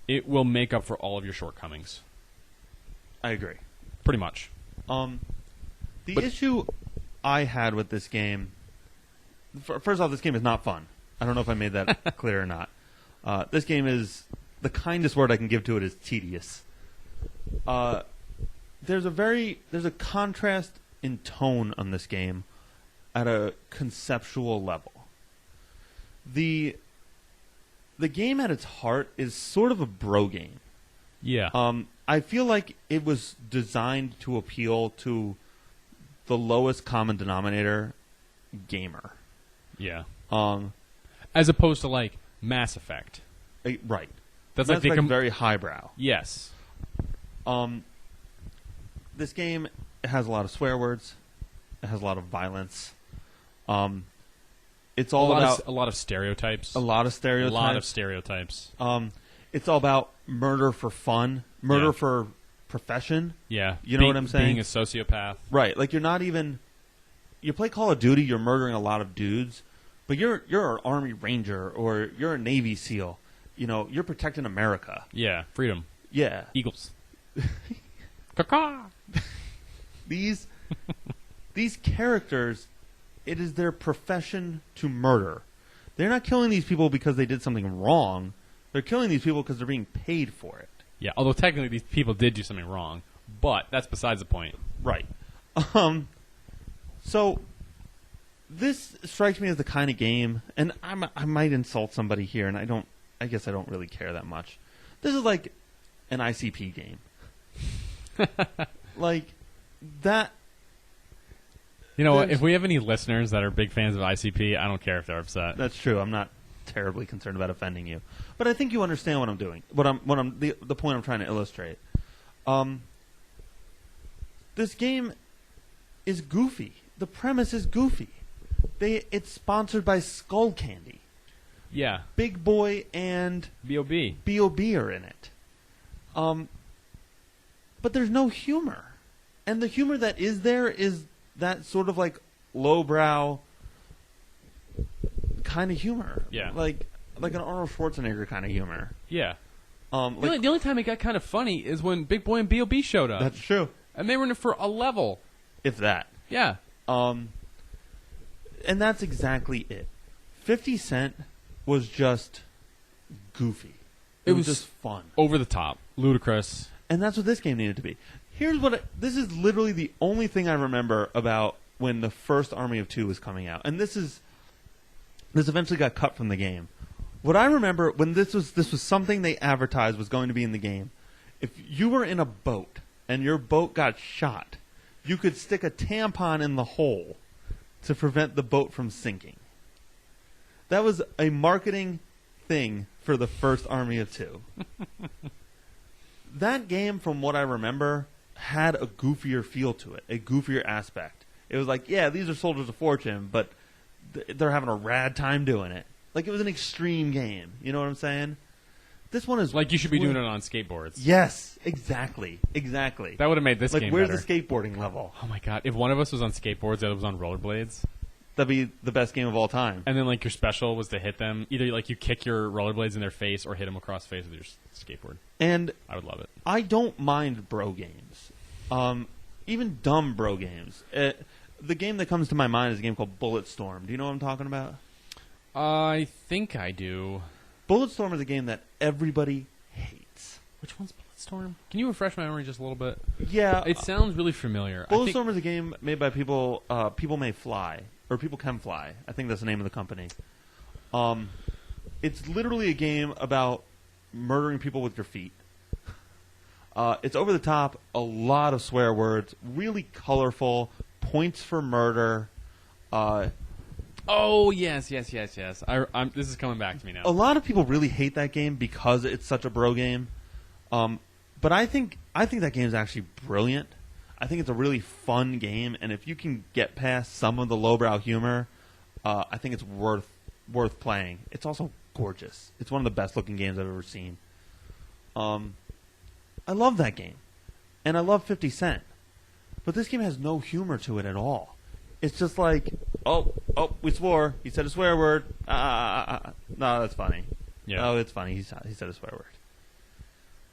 it will make up for all of your shortcomings. I agree. Pretty much. The issue I had with this game... First off, this game is not fun. I don't know if I made that clear or not. This game is... The kindest word I can give to it is tedious. There's a contrast in tone on this game at a conceptual level. The game at its heart is sort of a bro game. Yeah. I feel like it was designed to appeal to the lowest common denominator gamer. Yeah. As opposed to like Mass Effect. Right. That's Mass like Effect very highbrow. Yes. This game has a lot of swear words. It has a lot of violence. It's all about a lot of stereotypes. A lot of stereotypes. A lot of stereotypes. It's all about murder for fun, murder for profession. Yeah. You know what I'm saying? Being a sociopath. Right. Like, you're not even... You play Call of Duty, you're murdering a lot of dudes, but you're an Army Ranger or you're a Navy SEAL. You know, you're protecting America. Yeah. Freedom. Yeah. Eagles. Caw-caw. These characters, it is their profession to murder. They're not killing these people because they did something wrong. They're killing these people because they're being paid for it. Yeah, although technically these people did do something wrong, but that's besides the point. Right. So this strikes me as the kind of game, and I might insult somebody here, and I guess I don't really care that much. This is like an ICP game. Like that. You know what? If we have any listeners that are big fans of ICP, I don't care if they're upset. That's true. I'm not terribly concerned about offending you, but I think you understand what I'm doing. The point I'm trying to illustrate. This game is goofy. The premise is goofy. It's sponsored by Skull Candy. Yeah. Big Boy and B.O.B. B.O.B. are in it. But there's no humor. And the humor that is there is that sort of like lowbrow kind of humor. Yeah. Like an Arnold Schwarzenegger kind of humor. Yeah. The only time it got kind of funny is when Big Boy and B.O.B. showed up. That's true. And they were in it for a level. If that. Yeah. And that's exactly it. 50 Cent was just goofy. It was just fun. Over the top. Ludicrous. And that's what this game needed to be. This is literally the only thing I remember about when the first Army of Two was coming out. And this eventually got cut from the game. What I remember when this was something they advertised was going to be in the game. If you were in a boat and your boat got shot, you could stick a tampon in the hole to prevent the boat from sinking. That was a marketing thing for the first Army of Two. That game, from what I remember, had a goofier feel to it, a goofier aspect. It was like, yeah, these are soldiers of fortune, but they're having a rad time doing it. Like, it was an extreme game. You know what I'm saying? This one is... Like, you should be doing it on skateboards. Yes, exactly. Exactly. That would have made this game better. Like, better. Where's the skateboarding level? Oh, my God. If one of us was on skateboards, the other was on rollerblades. that'd be the best game of all time. And then like your special was to hit them. Either like you kick your rollerblades in their face or hit them across the face with your skateboard. And I would love it. I don't mind bro games. Even dumb bro games. The game that comes to my mind is a game called Bulletstorm. Do you know what I'm talking about? I think I do. Bulletstorm is a game that everybody hates. Which one's Bulletstorm? Can you refresh my memory just a little bit? Yeah. It sounds really familiar. Bulletstorm is a game made by people, People May Fly. Or People Can Fly. I think that's the name of the company. It's literally a game about murdering people with your feet. It's over the top, a lot of swear words, really colorful, points for murder. Oh, yes. This is coming back to me now. A lot of people really hate that game because it's such a bro game. But I think that game is actually brilliant. I think it's a really fun game, and if you can get past some of the lowbrow humor, I think it's worth playing. It's also gorgeous. It's one of the best looking games I've ever seen. I love that game, and I love 50 Cent. But this game has no humor to it at all. It's just like, oh, we swore. He said a swear word. No, that's funny. Yeah. Oh, it's funny. He said a swear word.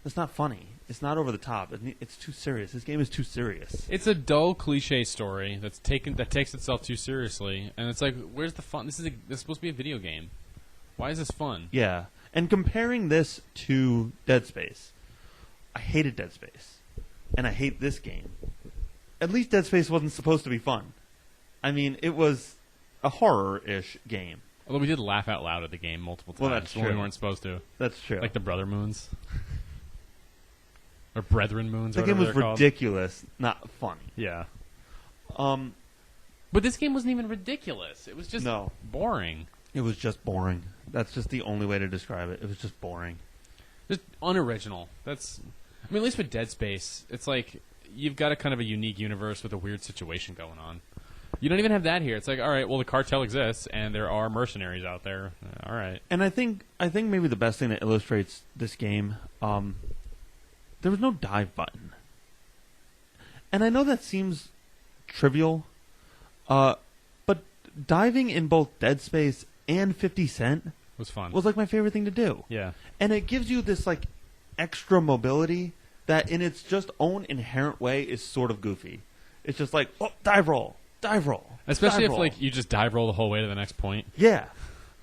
It's not funny. It's not over the top. It's too serious. This game is too serious. It's a dull cliche story that takes itself too seriously, and it's like, where's the fun? This is supposed to be a video game. Why is this fun? Yeah, and comparing this to Dead Space, I hated Dead Space, and I hate this game. At least Dead Space wasn't supposed to be fun. I mean, it was a horror-ish game. Although we did laugh out loud at the game multiple times. Well, that's when true. we weren't supposed to. That's true. Like the Brother Moons. Or Brethren Moons. The game was ridiculous, not funny. Yeah. But this game wasn't even ridiculous. It was just boring. It was just boring. That's just the only way to describe it. It was just boring. Just unoriginal. At least with Dead Space, it's like you've got a kind of a unique universe with a weird situation going on. You don't even have that here. It's like, all right, well, the cartel exists, and there are mercenaries out there. All right. And I think maybe the best thing that illustrates this game, there was no dive button. And I know that seems trivial, but diving in both Dead Space and 50 Cent was fun. Was like my favorite thing to do. Yeah. And it gives you this like extra mobility that in its just own inherent way is sort of goofy. It's just like, oh, dive roll. Especially dive if roll. like you just dive roll the whole way to the next point. Yeah.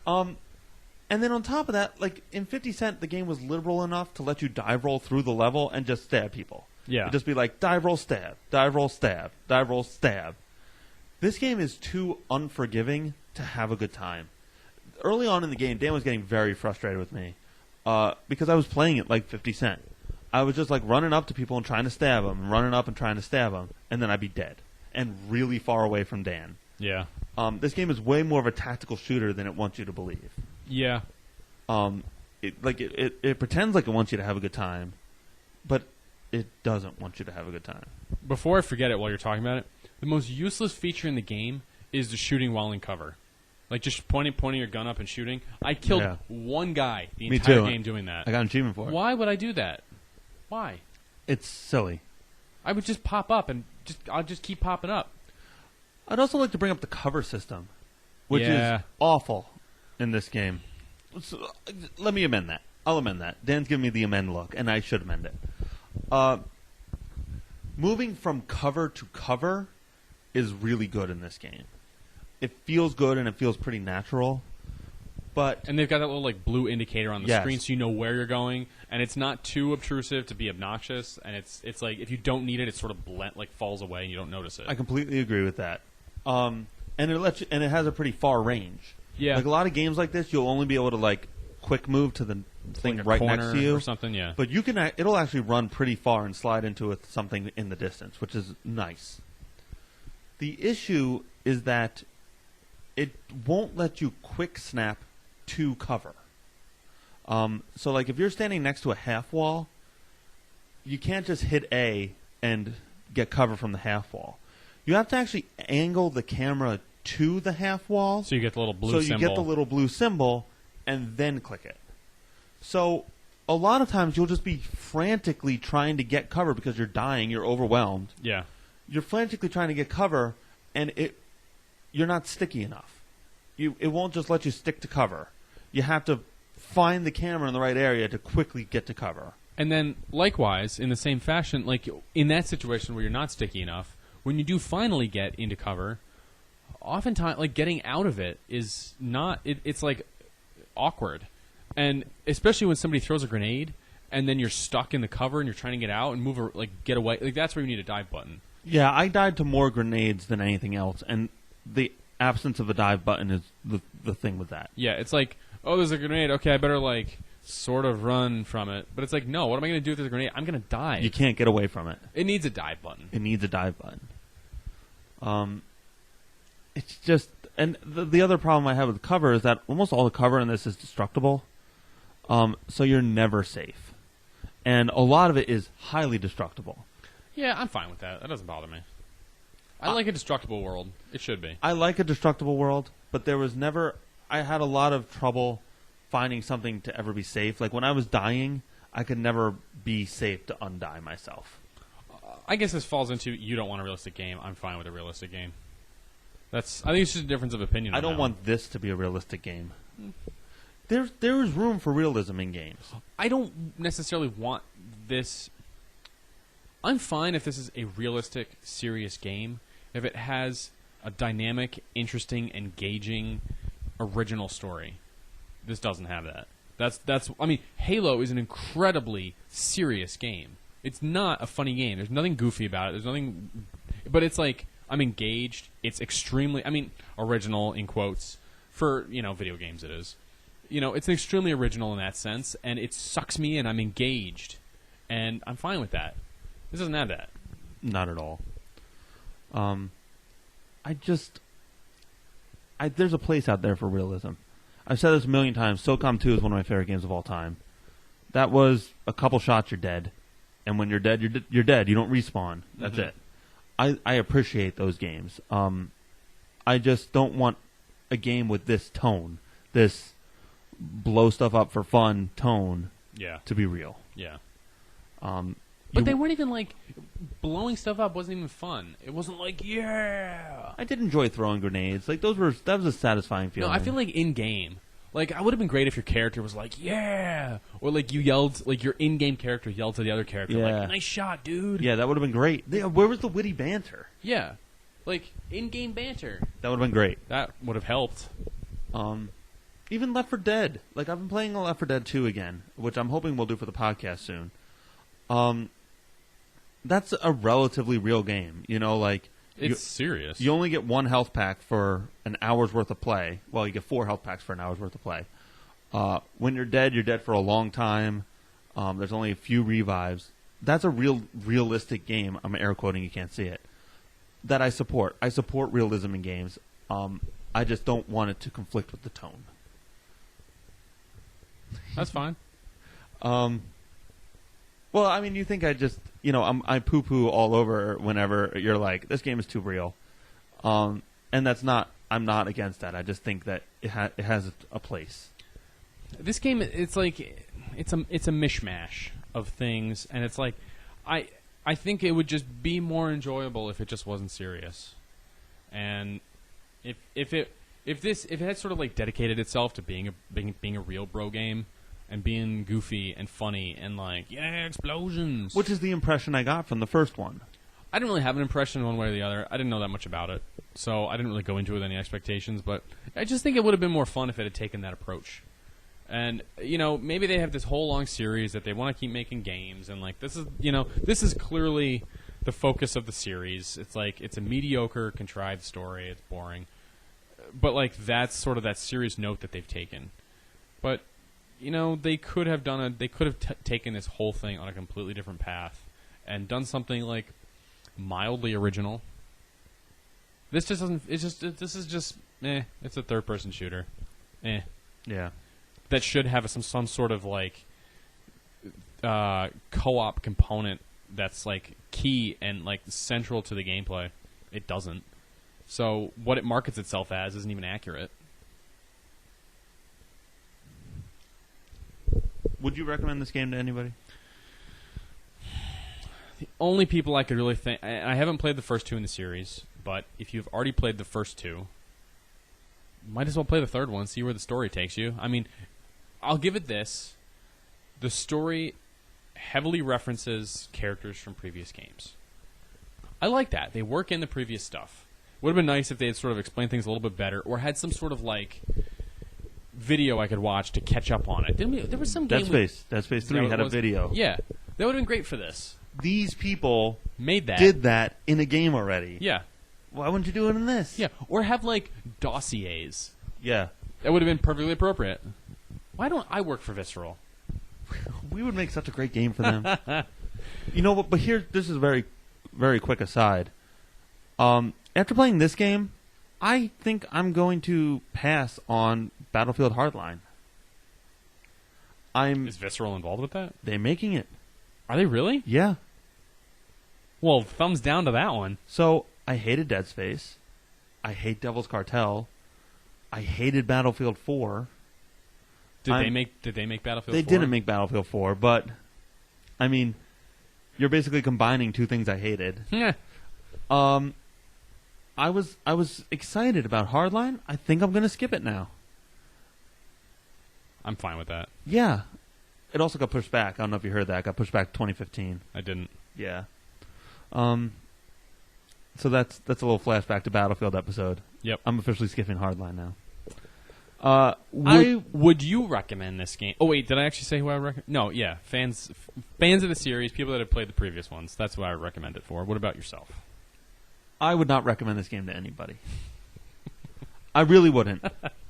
And then on top of that, like in 50 Cent, the game was liberal enough to let you dive roll through the level and just stab people. Yeah. It'd just be like dive roll, stab, dive roll, stab, dive roll, stab. This game is too unforgiving to have a good time. Early on in the game, Dan was getting very frustrated with me because I was playing it like 50 Cent. I was just like running up to people and trying to stab them, and running up and trying to stab them, and then I'd be dead and really far away from Dan. Yeah. This game is way more of a tactical shooter than it wants you to believe. Yeah. It pretends like it wants you to have a good time, but it doesn't want you to have a good time. Before I forget it while you're talking about it, the most useless feature in the game is the shooting while in cover. Like just pointing your gun up and shooting. I killed one guy the entire game doing that. I got an achievement for it. Why would I do that? Why? It's silly. I would just pop up and I'll just keep popping up. I'd also like to bring up the cover system, which is awful in this game. So, let me amend that. I'll amend that. Dan's giving me the amend look, and I should amend it. Moving from cover to cover is really good in this game. It feels good and it feels pretty natural. And they've got that little like blue indicator on the screen so you know where you're going, and it's not too obtrusive to be obnoxious, and it's like if you don't need it, it sort of falls away and you don't notice it. I completely agree with that. And it lets you, and it has a pretty far range. Yeah. Like a lot of games like this, you'll only be able to like quick move to the thing like right next to you or something. Yeah. But you can it'll actually run pretty far and slide into something in the distance, which is nice. The issue is that it won't let you quick snap to cover. So like if you're standing next to a half wall, you can't just hit A and get cover from the half wall. You have to actually angle the camera to the half wall. So you get the little blue symbol. So you get the little blue symbol and then click it. So a lot of times you'll just be frantically trying to get cover because you're dying, you're overwhelmed. Yeah. You're frantically trying to get cover, and you're not sticky enough. It won't just let you stick to cover. You have to find the camera in the right area to quickly get to cover. And then, likewise, in the same fashion, like in that situation where you're not sticky enough, when you do finally get into cover, oftentimes, like getting out of it is not. It's like awkward, and especially when somebody throws a grenade and then you're stuck in the cover and you're trying to get out and move or like get away. Like that's where you need a dive button. Yeah, I died to more grenades than anything else, and the absence of a dive button is the thing with that. Yeah, it's like, oh, there's a grenade. Okay, I better like sort of run from it. But it's like, no, what am I going to do if there's a grenade? I'm going to die. You can't get away from it. It needs a dive button. It needs a dive button. It's just, and the other problem I have with cover is that almost all the cover in this is destructible. So you're never safe. And a lot of it is highly destructible. Yeah, I'm fine with that. That doesn't bother me. I like a destructible world. It should be. I like a destructible world, but there was never... I had a lot of trouble finding something to ever be safe. Like, when I was dying, I could never be safe to undie myself. I guess this falls into you don't want a realistic game. I'm fine with a realistic game. I think it's just a difference of opinion. I don't want this to be a realistic game. There is room for realism in games. I don't necessarily want this... I'm fine if this is a realistic, serious game. If it has a dynamic, interesting, engaging, original story. This doesn't have that. That's. I mean, Halo is an incredibly serious game. It's not a funny game. There's nothing goofy about it. There's nothing... But it's like, I'm engaged. It's extremely... I mean, original, in quotes. For, video games it is. It's extremely original in that sense, and it sucks me in. I'm engaged. And I'm fine with that. This doesn't have that. Not at all. There's a place out there for realism. I've said this a million times. SOCOM 2 is one of my favorite games of all time. That was a couple shots, you're dead. And when you're dead, you're dead. You don't respawn. That's it. I appreciate those games. I just don't want a game with this tone, this blow stuff up for fun tone, to be real. Yeah. But they weren't even like blowing stuff up. Wasn't even fun. It wasn't like I did enjoy throwing grenades. Like that was a satisfying feeling. No, I feel like in game. Like, I would have been great if your character was like, yeah! Or, like, you yelled, like, your in-game character yelled to the other character, like, nice shot, dude! Yeah, that would have been great. Where was the witty banter? Yeah. Like, in-game banter. That would have been great. That would have helped. Even Left 4 Dead. Like, I've been playing Left 4 Dead 2 again, which I'm hoping we'll do for the podcast soon. That's a relatively real game. It's serious. You only get one health pack for an hour's worth of play. Well, you get 4 health packs for an hour's worth of play. When you're dead for a long time. There's only a few revives. That's a realistic game. I'm air quoting, you can't see it. That I support. I support realism in games. I just don't want it to conflict with the tone. That's fine. Well, I mean, you think I just, I poo-poo all over whenever you're like, this game is too real. And that's not, I'm not against that. I just think that it has a place. This game, it's like, it's a mishmash of things, and it's like, I think it would just be more enjoyable if it just wasn't serious. And if it had sort of like dedicated itself to being a real bro game, and being goofy and funny and like, yeah, explosions. Which is the impression I got from the first one. I didn't really have an impression one way or the other. I didn't know that much about it. So I didn't really go into it with any expectations. But I just think it would have been more fun if it had taken that approach. And, maybe they have this whole long series that they want to keep making games. And, like, this is clearly the focus of the series. It's like, it's a mediocre, contrived story. It's boring. But, like, that's sort of that serious note that they've taken. But... they could have taken this whole thing on a completely different path and done something like mildly original. This just doesn't. This is just. It's a third-person shooter. Yeah. That should have some sort of like co-op component that's like key and like central to the gameplay. It doesn't. So what it markets itself as isn't even accurate. Would you recommend this game to anybody? The only people I could really think... I haven't played the first 2 in the series, but if you've already played the first 2, might as well play the third one, see where the story takes you. I mean, I'll give it this. The story heavily references characters from previous games. I like that. They work in the previous stuff. Would have been nice if they had sort of explained things a little bit better, or had some sort of like video I could watch to catch up on it. There was some game. Dead Space 3 had a video. Yeah, that would have been great for this. These people did that in a game already. Yeah. Why wouldn't you do it in this? Yeah, or have like dossiers. Yeah. That would have been perfectly appropriate. Why don't I work for Visceral? We would make such a great game for them. You know what? But here, this is a very, very quick aside. After playing this game, I think I'm going to pass on Battlefield Hardline. Is Visceral involved with that? They're making it. Are they really? Yeah. Well, thumbs down to that one. So, I hated Dead Space. I hate Devil's Cartel. I hated Battlefield 4. Did they make Battlefield 4? They didn't make Battlefield 4, but I mean, you're basically combining two things I hated. Yeah. I was excited about Hardline. I think I'm going to skip it now. I'm fine with that. Yeah. It also got pushed back. I don't know if you heard that. It got pushed back to 2015. I didn't. Yeah. So that's a little flashback to Battlefield episode. Yep. I'm officially skipping Hardline now. Would you recommend this game? Oh wait, did I actually say who I would recommend? No, yeah, fans of the series, people that have played the previous ones. That's who I would recommend it for. What about yourself? I would not recommend this game to anybody. I really wouldn't.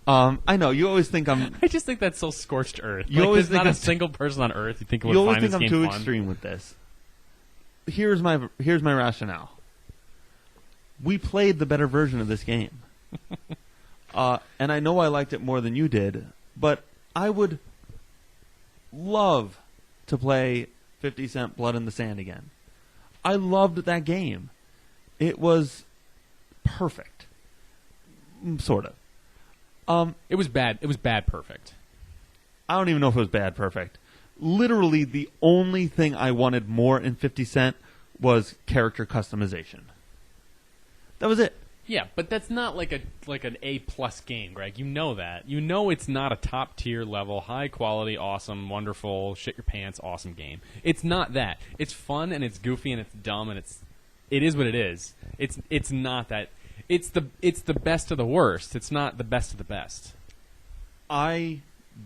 I know you always think I'm. I just think that's so scorched earth. You always think not a single person on earth you think would you always find think this I'm game too fun. extreme with this. Here's my rationale. We played the better version of this game. And I know I liked it more than you did, but I would love to play 50 Cent Blood in the Sand again. I loved that game. It was perfect. Sort of. It was bad. It was bad perfect. I don't even know if it was bad perfect. Literally, the only thing I wanted more in 50 Cent was character customization. That was it. Yeah, but that's not like an A+ game, Greg. You know that. You know it's not a top tier level, high quality, awesome, wonderful, shit your pants, awesome game. It's not that. It's fun and it's goofy and it's dumb and it is what it is. It's not that. It's the best of the worst. It's not the best of the best. I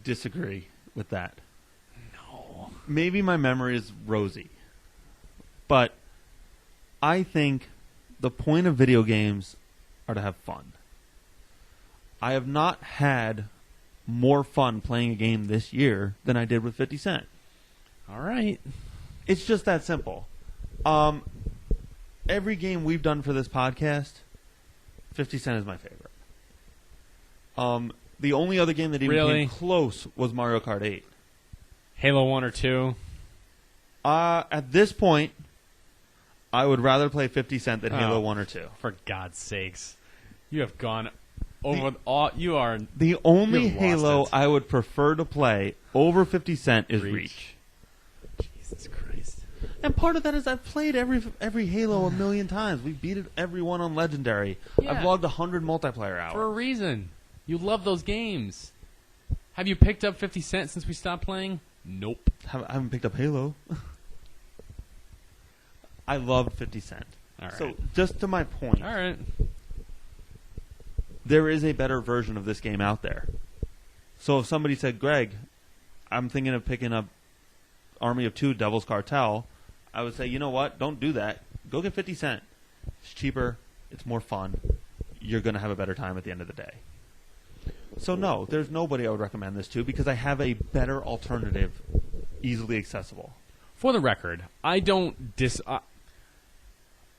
disagree with that. No. Maybe my memory is rosy, but I think the point of video games are to have fun. I have not had more fun playing a game this year than I did with 50 Cent. All right. It's just that simple. Every game we've done for this podcast, 50 Cent is my favorite. The only other game that even came close was Mario Kart 8. Halo 1 or 2? At this point, I would rather play 50 Cent than Halo 1 or 2. For God's sakes. You have gone over all. You are. The only Halo I would prefer to play over 50 Cent is Reach. Jesus Christ. And part of that is I've played every Halo a million times. We've beat every one on Legendary. Yeah. I've logged 100 multiplayer hours. For a reason. You love those games. Have you picked up 50 Cent since we stopped playing? Nope. I haven't picked up Halo. I loved 50 Cent. All right. So, just to my point. All right. There is a better version of this game out there. So if somebody said, Greg, I'm thinking of picking up Army of Two, Devil's Cartel, I would say, you know what? Don't do that. Go get 50 Cent. It's cheaper. It's more fun. You're going to have a better time at the end of the day. So no, there's nobody I would recommend this to because I have a better alternative easily accessible. For the record, I don't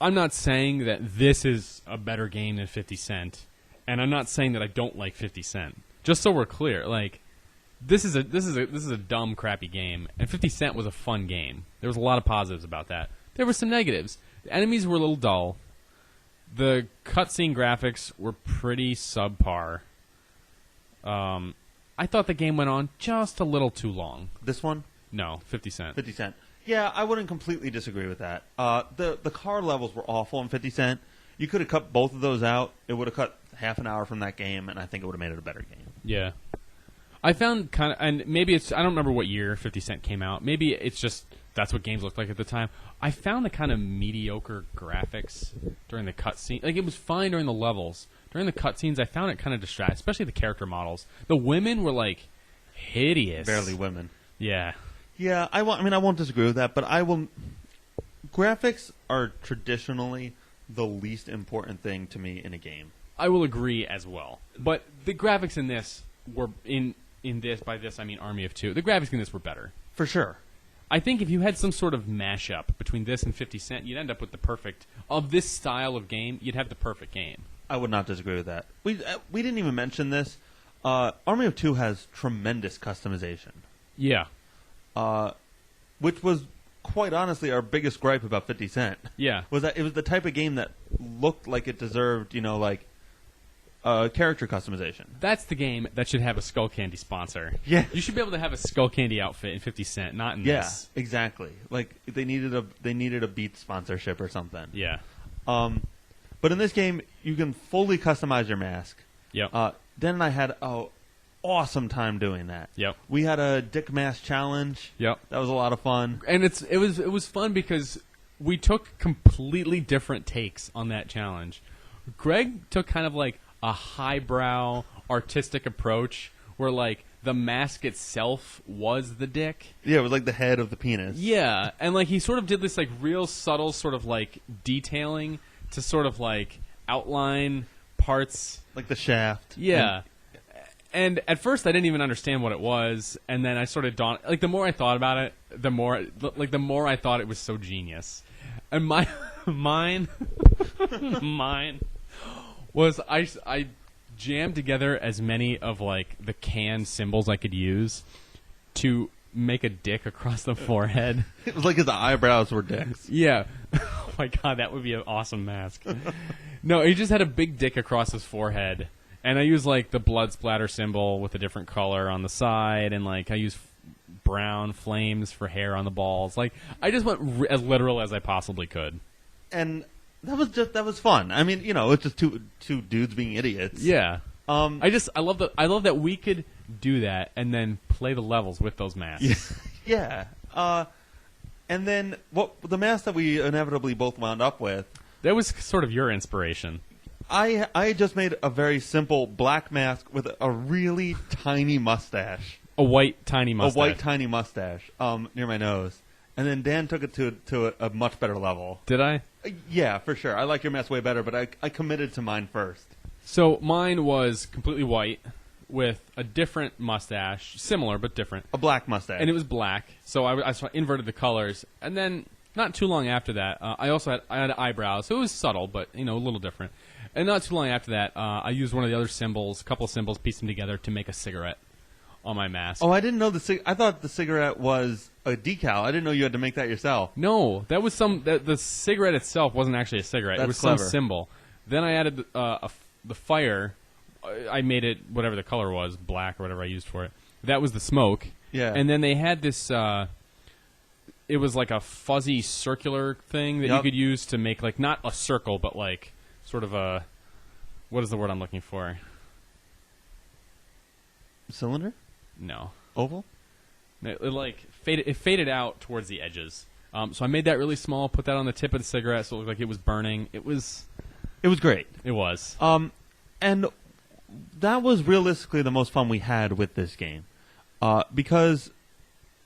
I'm not saying that this is a better game than 50 Cent. And I'm not saying that I don't like 50 Cent. Just so we're clear, like this is a dumb, crappy game, and 50 Cent was a fun game. There was a lot of positives about that. There were some negatives. The enemies were a little dull. The cutscene graphics were pretty subpar. I thought the game went on just a little too long. This one? No, 50 Cent. 50 Cent. Yeah, I wouldn't completely disagree with that. The car levels were awful in 50 Cent. You could have cut both of those out. It would have cut half an hour from that game, and I think it would have made it a better game. Yeah. I found kind of, and maybe it's, I don't remember what year 50 Cent came out. Maybe it's just that's what games looked like at the time. I found the kind of mediocre graphics during the cutscene. Like, it was fine during the levels. During the cutscenes, I found it kind of distracting, especially the character models. The women were, like, hideous. Barely women. Yeah. Yeah, I won't disagree with that, but I will. Graphics are traditionally the least important thing to me in a game. I will agree as well. But the graphics in this were, in this, by this I mean Army of Two, the graphics in this were better. For sure. I think if you had some sort of mashup between this and 50 Cent, you'd end up with the perfect, of this style of game, you'd have the perfect game. I would not disagree with that. We didn't even mention this. Army of Two has tremendous customization. Yeah. Which was, quite honestly, our biggest gripe about 50 Cent. Yeah. Was that it was the type of game that looked like it deserved, character customization. That's the game that should have a Skull Candy sponsor. Yeah. You should be able to have a Skull Candy outfit in 50 Cent, not in this. Yeah, exactly. Like, they needed a Beats sponsorship or something. Yeah. But in this game, you can fully customize your mask. Yep. Dan and I had an awesome time doing that. Yep. We had a Dick Mask challenge. Yep. That was a lot of fun. And it was fun because we took completely different takes on that challenge. Greg took kind of like a highbrow artistic approach where, like, the mask itself was the dick. Yeah, it was like the head of the penis. Yeah, and like he sort of did this like real subtle sort of like detailing to sort of like outline parts, like the shaft. Yeah. And at first I didn't even understand what it was, and then I sort of dawned, like, the more I thought about it, the more I thought it was so genius. And mine was I jammed together as many of like the canned symbols I could use to make a dick across the forehead. It was like his eyebrows were dicks. Yeah. Oh my god, that would be an awesome mask. No, he just had a big dick across his forehead. And I used like the blood splatter symbol with a different color on the side, and like I used brown flames for hair on the balls. Like, I just went as literal as I possibly could. And that was fun. I mean, it's just two dudes being idiots. Yeah. I love that we could do that and then play the levels with those masks. Yeah. And then the mask that we inevitably both wound up with. That was sort of your inspiration. I just made a very simple black mask with a really tiny mustache. A white tiny mustache. A white tiny mustache near my nose. And then Dan took it to a much better level. Did I? Yeah, for sure. I like your mask way better, but I committed to mine first. So mine was completely white with a different mustache, similar but different. A black mustache. And it was black, so I inverted the colors. And then not too long after that, I had eyebrows, so it was subtle, but a little different. And not too long after that, I used one of the other symbols, a couple of symbols, pieced them together to make a cigarette on my mask. Oh, I didn't know I thought the cigarette was a decal. I didn't know you had to make that yourself. No, that was the cigarette itself wasn't actually a cigarette. That's it was clever. Some symbol. Then I added the fire. I made it whatever the color was, black or whatever I used for it. That was the smoke. Yeah. And then they had this. It was like a fuzzy circular thing that you could use to make, like, not a circle, but like sort of a, what is the word I'm looking for? Cylinder? No. Oval? It faded out towards the edges. So I made that really small, put that on the tip of the cigarette so it looked like it was burning. It was great. It was. And that was realistically the most fun we had with this game. Because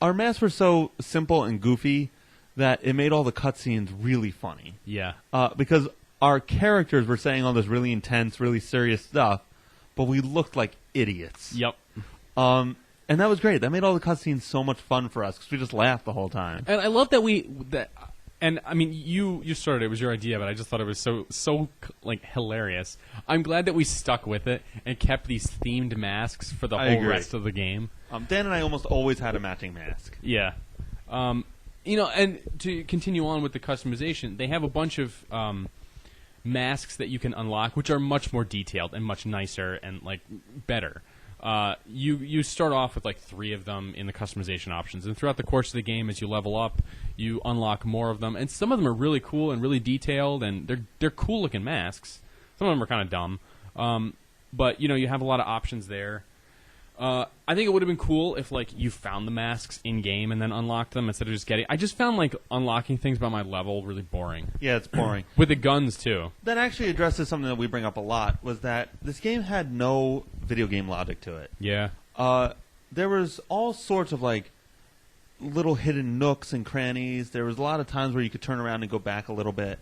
our masks were so simple and goofy that it made all the cutscenes really funny. Yeah. Because our characters were saying all this really intense, really serious stuff, but we looked like idiots. Yep. And that was great. That made all the cutscenes so much fun for us because we just laughed the whole time. And I love that and I mean, you started it, was your idea, but I just thought it was so like hilarious. I'm glad that we stuck with it and kept these themed masks for the whole rest of the game. Dan and I almost always had a matching mask. Yeah. And to continue on with the customization, they have a bunch of masks that you can unlock, which are much more detailed and much nicer and like better. You start off with like 3 of them in the customization options, and throughout the course of the game, as you level up, you unlock more of them, and some of them are really cool and really detailed, and they're cool looking masks. Some of them are kind of dumb, but you have a lot of options there. I think it would have been cool if like you found the masks in game and then unlocked them instead of just getting. I just found like unlocking things by my level really boring. Yeah, it's boring. With the guns too. That actually addresses something that we bring up a lot, was that this game had no video game logic to it. Yeah. There was all sorts of like little hidden nooks and crannies. There was a lot of times where you could turn around and go back a little bit,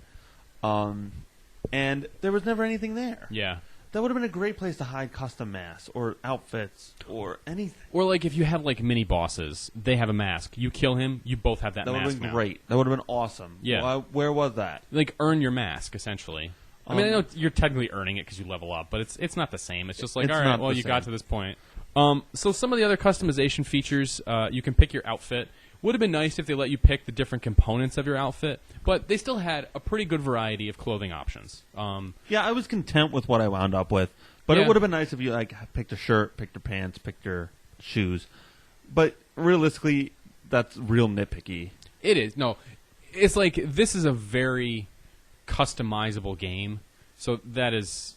and there was never anything there. Yeah. That would have been a great place to hide custom masks or outfits or anything. Or like if you have like mini bosses, they have a mask. You kill him, you both have that mask. That would have been great. That would have been awesome. Yeah. Where was that? Like earn your mask essentially. I mean, I know you're technically earning it because you level up, but it's not the same. It's just like, all right, well, you got to this point. So some of the other customization features, you can pick your outfit. Would have been nice if they let you pick the different components of your outfit, but they still had a pretty good variety of clothing options. Yeah, I was content with what I wound up with, but it would have been nice if you like picked a shirt, picked your pants, picked your shoes. But realistically, that's real nitpicky. It is. No, it's like this is a very customizable game, so that is.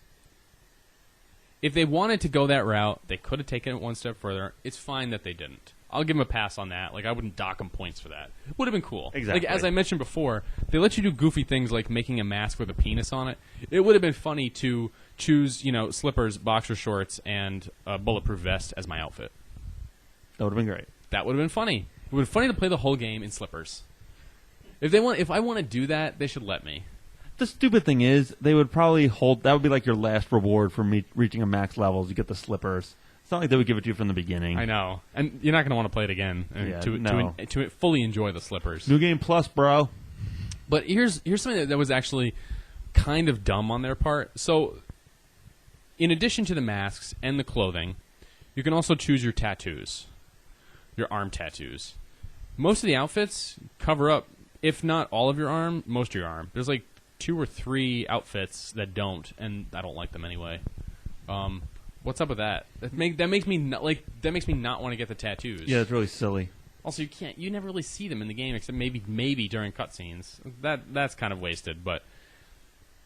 If they wanted to go that route, they could have taken it one step further. It's fine that they didn't. I'll give them a pass on that. Like, I wouldn't dock them points for that. It would have been cool. Exactly. Like, as I mentioned before, they let you do goofy things like making a mask with a penis on it. It would have been funny to choose, slippers, boxer shorts, and a bulletproof vest as my outfit. That would have been great. That would have been funny. It would have been funny to play the whole game in slippers. If I want to do that, they should let me. The stupid thing is, they would probably hold. That would be like your last reward for reaching a max level. You get the slippers. It's not like they would give it to you from the beginning. I know, and you're not going to want to play it again to fully enjoy the slippers. New Game Plus, bro. But here's something that was actually kind of dumb on their part. So, in addition to the masks and the clothing, you can also choose your tattoos, your arm tattoos. Most of the outfits cover up, if not all of your arm, most of your arm. There's like 2 or 3 outfits that don't, and I don't like them anyway. What's up with that? That makes me not want to get the tattoos. Yeah, it's really silly. Also, you never really see them in the game except maybe during cutscenes. That's kind of wasted, but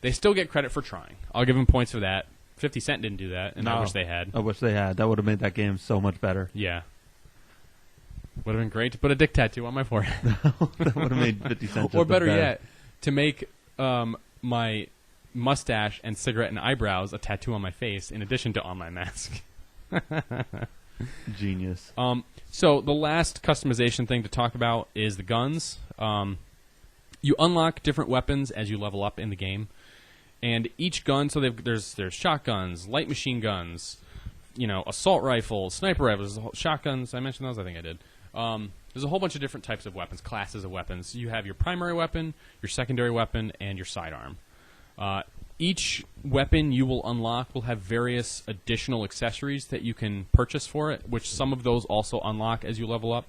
they still get credit for trying. I'll give them points for that. 50 Cent didn't do that, and I wish they had. I wish they had. That would have made that game so much better. Yeah. Would have been great to put a dick tattoo on my forehead. That would have made 50 Cent or better yet, to make my mustache and cigarette and eyebrows a tattoo on my face in addition to on my mask. Genius. So the last customization thing to talk about is the guns. You unlock different weapons as you level up in the game, and each gun. So there's shotguns, light machine guns, assault rifles, sniper rifles, shotguns. I mentioned those. I think I did. There's a whole bunch of different types of weapons, classes of weapons. You have your primary weapon, your secondary weapon, and your sidearm. Each weapon you will unlock will have various additional accessories that you can purchase for it, which some of those also unlock as you level up.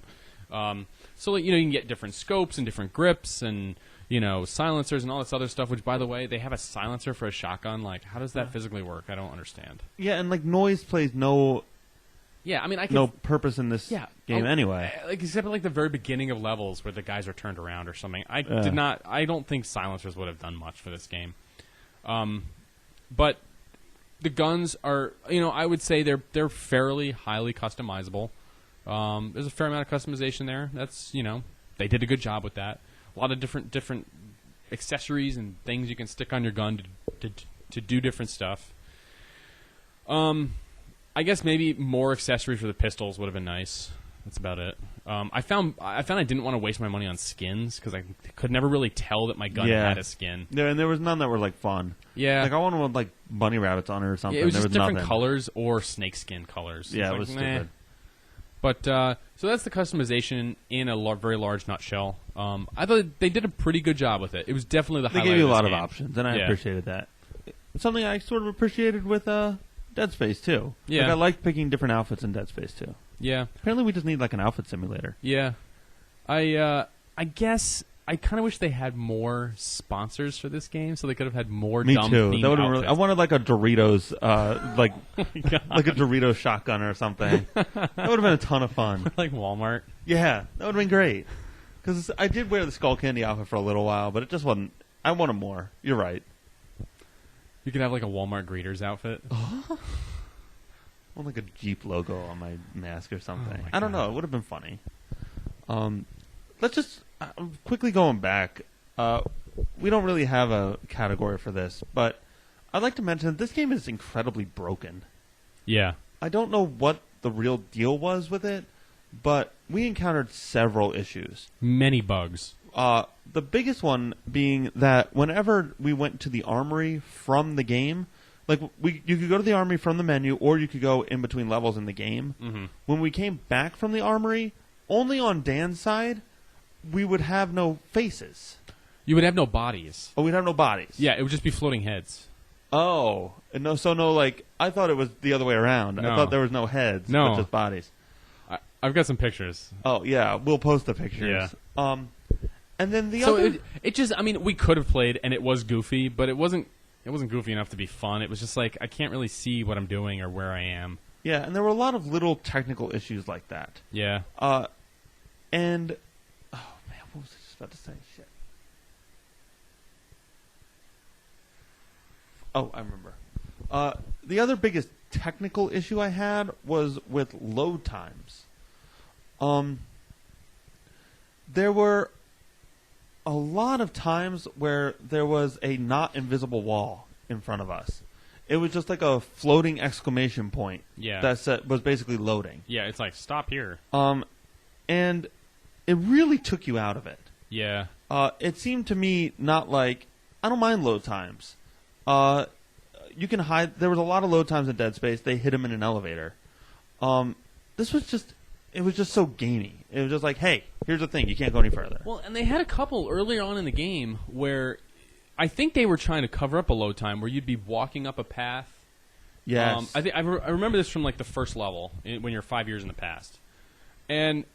So you can get different scopes and different grips and silencers and all this other stuff. Which, by the way, they have a silencer for a shotgun. Like, how does that physically work? I don't understand. Yeah, and like noise plays no. Yeah, I mean, no purpose in this game anyway. Like except at like the very beginning of levels where the guys are turned around or something. I don't think silencers would have done much for this game. But the guns are, I would say they're fairly highly customizable. There's a fair amount of customization there. That's, they did a good job with that. A lot of different accessories and things you can stick on your gun to do different stuff. I guess maybe more accessories for the pistols would have been nice. That's about it. I found I didn't want to waste my money on skins because I could never really tell that my gun had a skin. Yeah, and there was none that were like fun. Yeah, like I wanted like bunny rabbits on it or something. Yeah, it was there just was different nothing. colors or snakeskin colors. Yeah, it was stupid. But so that's the customization in a very large nutshell. I thought they did a pretty good job with it. It was definitely the highlight. They gave you a lot game. of options, and I appreciated that. Something I sort of appreciated with Dead Space too. Yeah, like, I liked picking different outfits in Dead Space too. Yeah. Apparently, we just need like an outfit simulator. Yeah. I guess I kind of wish they had more sponsors for this game, so they could have had more. Me dumb too. themed That would have outfits. I wanted like a Doritos, like like a Doritos shotgun or something. That would have been a ton of fun. Like Walmart. Yeah, that would have been great. Because I did wear the Skull Candy outfit for a little while, but it just wasn't. I wanted more. You're right. You could have like a Walmart greeters outfit. Or like a Jeep logo on my mask or something. Oh my I don't know. It would have been funny. Let's just quickly going back. We don't really have a category for this, but I'd like to mention that this game is incredibly broken. Yeah. I don't know what the real deal was with it, but we encountered several issues. Many bugs. The biggest one being that whenever we went to the armory from the game, like you could go to the armory from the menu, or you could go in between levels in the game. Mm-hmm. When we came back from the armory, only on Dan's side, we would have no faces. You would have no bodies. Oh, we'd have no bodies. Yeah, it would just be floating heads. Oh, no. So no, like I thought it was the other way around. No. I thought there was no heads, No. but just bodies. I've got some pictures. Oh yeah, we'll post the pictures. Yeah. And then the So other. it just, I mean, we could have played, and it was goofy, but it wasn't goofy enough to be fun. It was just like, I can't really see what I'm doing or where I am. Yeah, and there were a lot of little technical issues like that. Yeah. And oh man, what was I just about to say? Shit. Oh, I remember. The other biggest technical issue I had was with load times. There were a lot of times where there was a not invisible wall in front of us. It was just like a floating exclamation point. Yeah. That was basically loading. Yeah, it's like, stop here. And it really took you out of it. Yeah. It seemed to me not like, I don't mind load times. You can hide. There was a lot of load times in Dead Space. They hid him in an elevator. This was just, it was just so gamey. It was just like, hey, here's the thing. You can't go any further. Well, and they had a couple earlier on in the game where I think they were trying to cover up a load time where you'd be walking up a path. Yes. I remember this from like the first level when you're 5 years in the past. And,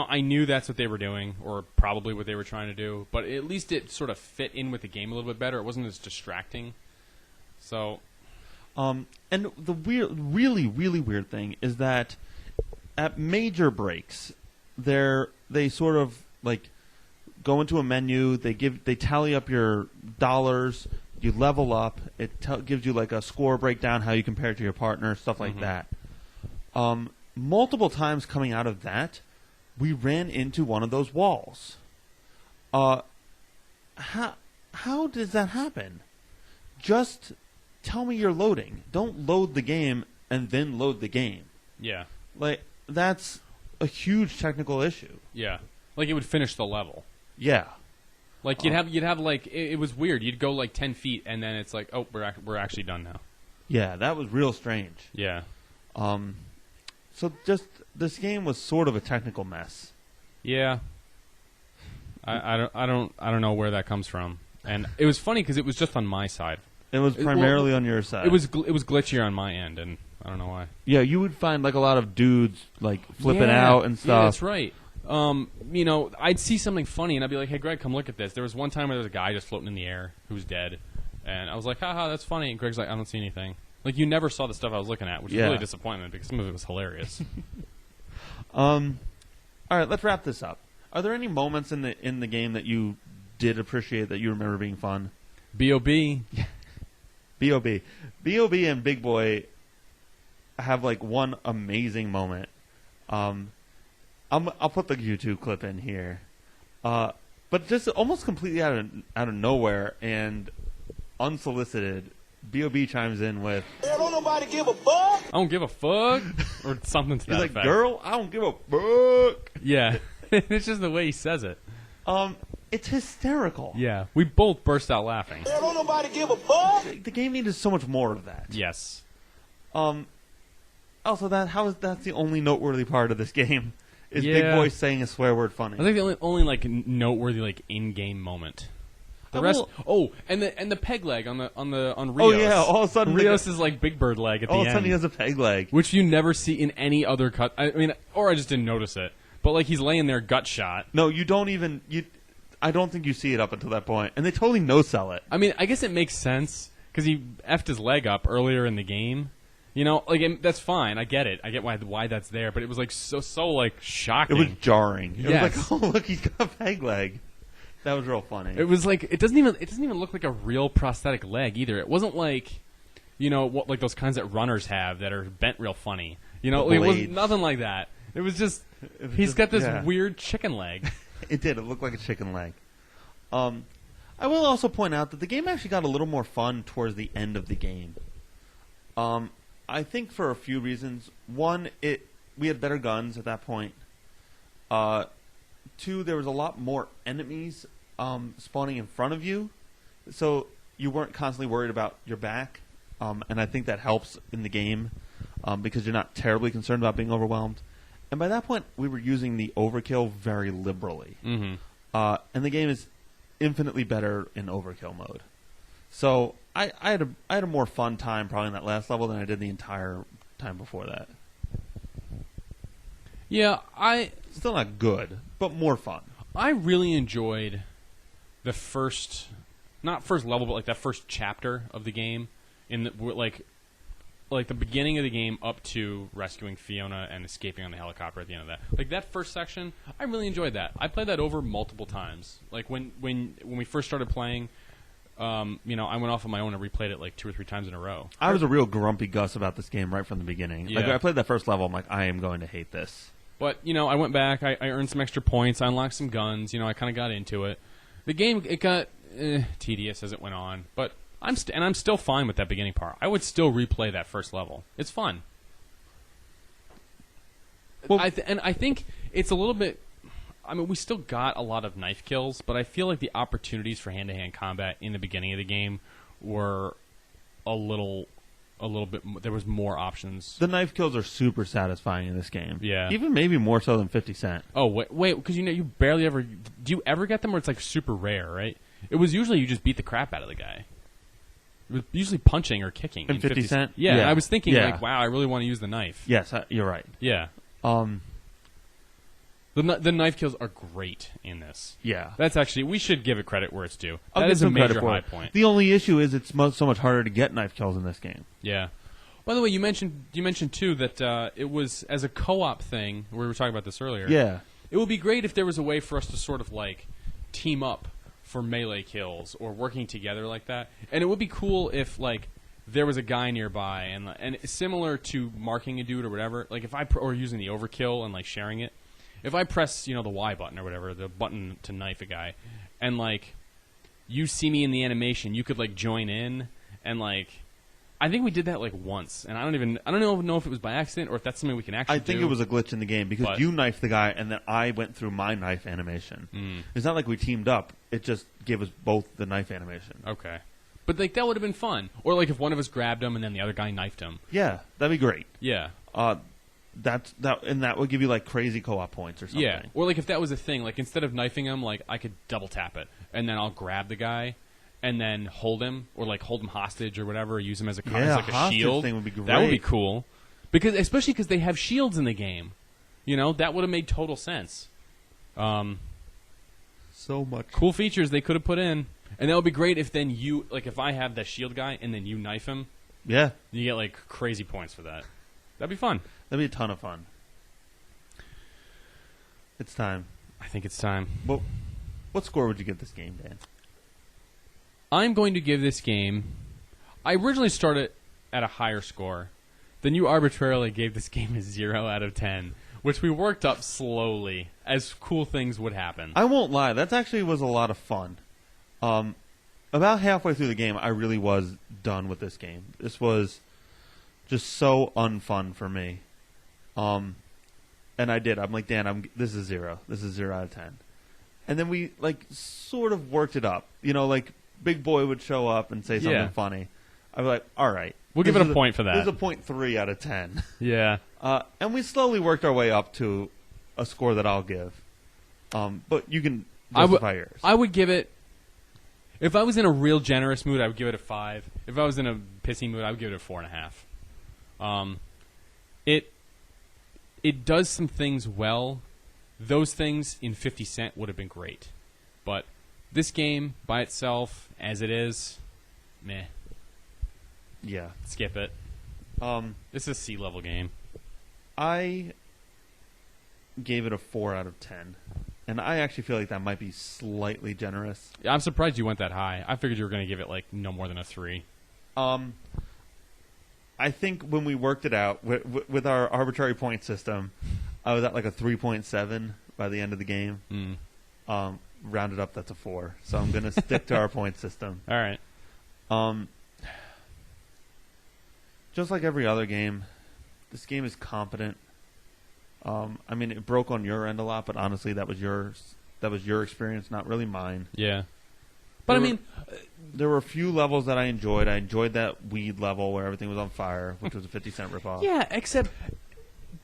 I knew that's what they were doing, or probably what they were trying to do, but at least it sort of fit in with the game a little bit better. It wasn't as distracting. So, and the really weird thing is that at major breaks, they sort of like go into a menu. They tally up your dollars. You level up. It gives you like a score breakdown, how you compare it to your partner, stuff like that. Multiple times coming out of that, we ran into one of those walls. How does that happen? Just tell me you're loading. Don't load the game and then load the game. yeah. Like, that's a huge technical issue. Yeah. Like it would finish the level. Yeah. Like you'd have like, it was weird. You'd go like 10 feet and then it's like, oh, we're actually done now. Yeah, that was real strange. Yeah. So just, this game was sort of a technical mess. Yeah. I don't know where that comes from. And it was funny because it was just on my side. It was primarily on your side. It was glitchier on my end, and I don't know why. Yeah, you would find like a lot of dudes like flipping out and stuff. Yeah, that's right. I'd see something funny, and I'd be like, "Hey, Greg, come look at this." There was one time where there was a guy just floating in the air who was dead, and I was like, "Haha, that's funny." And Greg's like, "I don't see anything." Like you never saw the stuff I was looking at, which is really disappointment because some of it was hilarious. All right, let's wrap this up. Are there any moments in the game that you did appreciate that you remember being fun? B.O.B. B.O.B. and Big Boy have like one amazing moment. I'll put the YouTube clip in here, but just almost completely out of nowhere and unsolicited, B.O.B. chimes in with, "Hey, don't nobody give a fuck." I don't give a fuck, or something to that he's like, effect. "Girl, I don't give a fuck." Yeah, it's just the way he says it. It's hysterical. Yeah, we both burst out laughing. "Hey, don't nobody give a fuck." The game needed so much more of that. Yes. Also, that's the only noteworthy part of this game is Yeah. Big Boy saying a swear word funny. I think the only like noteworthy like in-game moment. The rest. And the peg leg on Rios. Oh yeah! All of a sudden, Rios is like Big Bird leg at the all end. of a sudden he has a peg leg. Which you never see in any other cut. I mean, or I just didn't notice it. But like he's laying there, gut shot. No, you don't even. I don't think you see it up until that point, and they totally no-sell it. I mean, I guess it makes sense because he effed his leg up earlier in the game. You know, like that's fine. I get it. I get why that's there, but it was like so like shocking. It was jarring. It Yes. was like, oh look, he's got a peg leg. That was real funny. It was like it doesn't even look like a real prosthetic leg either. It wasn't like, you know, what like those kinds that runners have that are bent real funny. You know, it was nothing like that. It was just he's got this weird chicken leg. It did. It looked like a chicken leg. I will also point out that the game actually got a little more fun towards the end of the game. I think for a few reasons. One, we had better guns at that point. Two, there was a lot more enemies spawning in front of you, so you weren't constantly worried about your back. And I think that helps in the game because you're not terribly concerned about being overwhelmed. And by that point, we were using the overkill very liberally. Mm-hmm. And the game is infinitely better in overkill mode. So I had a more fun time probably in that last level than I did the entire time before that. Yeah, Still not good, but more fun. I really enjoyed the not first level, but like that first chapter of the game in the, like the beginning of the game up to rescuing Fiona and escaping on the helicopter at the end of that. Like that first section, I really enjoyed that. I played that over multiple times. Like when we first started playing, you know, I went off on my own and replayed it like 2 or 3 times in a row. I was a real grumpy Gus about this game right from the beginning. Yeah. Like, I played that first level, I'm like, I am going to hate this. But, you know, I went back, I earned some extra points, I unlocked some guns, you know, I kind of got into it. The game, it got tedious as it went on, but I'm still fine with that beginning part. I would still replay that first level. It's fun. Well, I think it's a little bit... I mean, we still got a lot of knife kills, but I feel like the opportunities for hand-to-hand combat in the beginning of the game were a little bit. There was more options. The knife kills are super satisfying in this game. Yeah, even maybe more so than 50 Cent. Oh wait, because you know you barely ever. Do you ever get them where it's like super rare? Right? It was usually you just beat the crap out of the guy. It was usually punching or kicking. In 50 Cent? Yeah, I was thinking like, wow, I really want to use the knife. Yes, you're right. Yeah. The knife kills are great in this. Yeah. That's actually, we should give it credit where it's due. That is a major high point. The only issue is it's so much harder to get knife kills in this game. Yeah. By the way, you mentioned too that it was as a co-op thing. We were talking about this earlier. Yeah. It would be great if there was a way for us to sort of like team up for melee kills or working together like that. And it would be cool if like there was a guy nearby and similar to marking a dude or whatever. Like if or using the overkill and like sharing it. If I press, you know, the Y button or whatever, the button to knife a guy, and like you see me in the animation, you could like join in and like I think we did that like once, and I don't know if it was by accident or if that's something we can actually do. I think it was a glitch in the game because you knifed the guy and then I went through my knife animation. It's not like we teamed up. It just gave us both the knife animation. Okay. But like that would have been fun. Or like if one of us grabbed him and then the other guy knifed him. Yeah, that'd be great. Yeah. That would give you like crazy co-op points or something. Yeah, or like if that was a thing, like instead of knifing him, like I could double tap it, and then I'll grab the guy, and then hold him, or like hold him hostage or whatever, or use him as a shield. Thing would be great. That would be cool, especially because they have shields in the game. You know, that would have made total sense. So much cool features they could have put in, and that would be great if then you like if I have that shield guy and then you knife him. Yeah, you get like crazy points for that. That'd be fun. That'd be a ton of fun. It's time. I think it's time. What score would you give this game, Dan? I'm going to give this game... I originally started at a higher score. Then you arbitrarily gave this game a 0 out of 10, which we worked up slowly as cool things would happen. I won't lie. That actually was a lot of fun. About halfway through the game, I really was done with this game. This was just so unfun for me. And I did. I'm like, Dan, this is 0. This is 0 out of 10. And then we like sort of worked it up. You know, like Big Boy would show up and say something funny. I'd be like, all right. We'll give it a point for that. This is a 0.3 out of 10. Yeah. And we slowly worked our way up to a score that I'll give. But you can justify yours. I would give it... If I was in a real generous mood, I would give it a 5. If I was in a pissy mood, I would give it a 4.5. It does some things well. Those things in 50 Cent would have been great. But this game by itself, as it is, meh. Yeah. Skip it. This is a C-level game. I gave it a 4 out of 10. And I actually feel like that might be slightly generous. I'm surprised you went that high. I figured you were going to give it like no more than a 3. I think when we worked it out with our arbitrary point system, I was at like a 3.7 by the end of the game. Rounded up, that's a 4. So I'm going to stick to our point system. All right. Just like every other game, this game is competent. I mean, it broke on your end a lot, but honestly, that was your experience, not really mine. Yeah. But there were a few levels that I enjoyed. I enjoyed that weed level where everything was on fire, which was a 50-cent ripoff. Yeah, except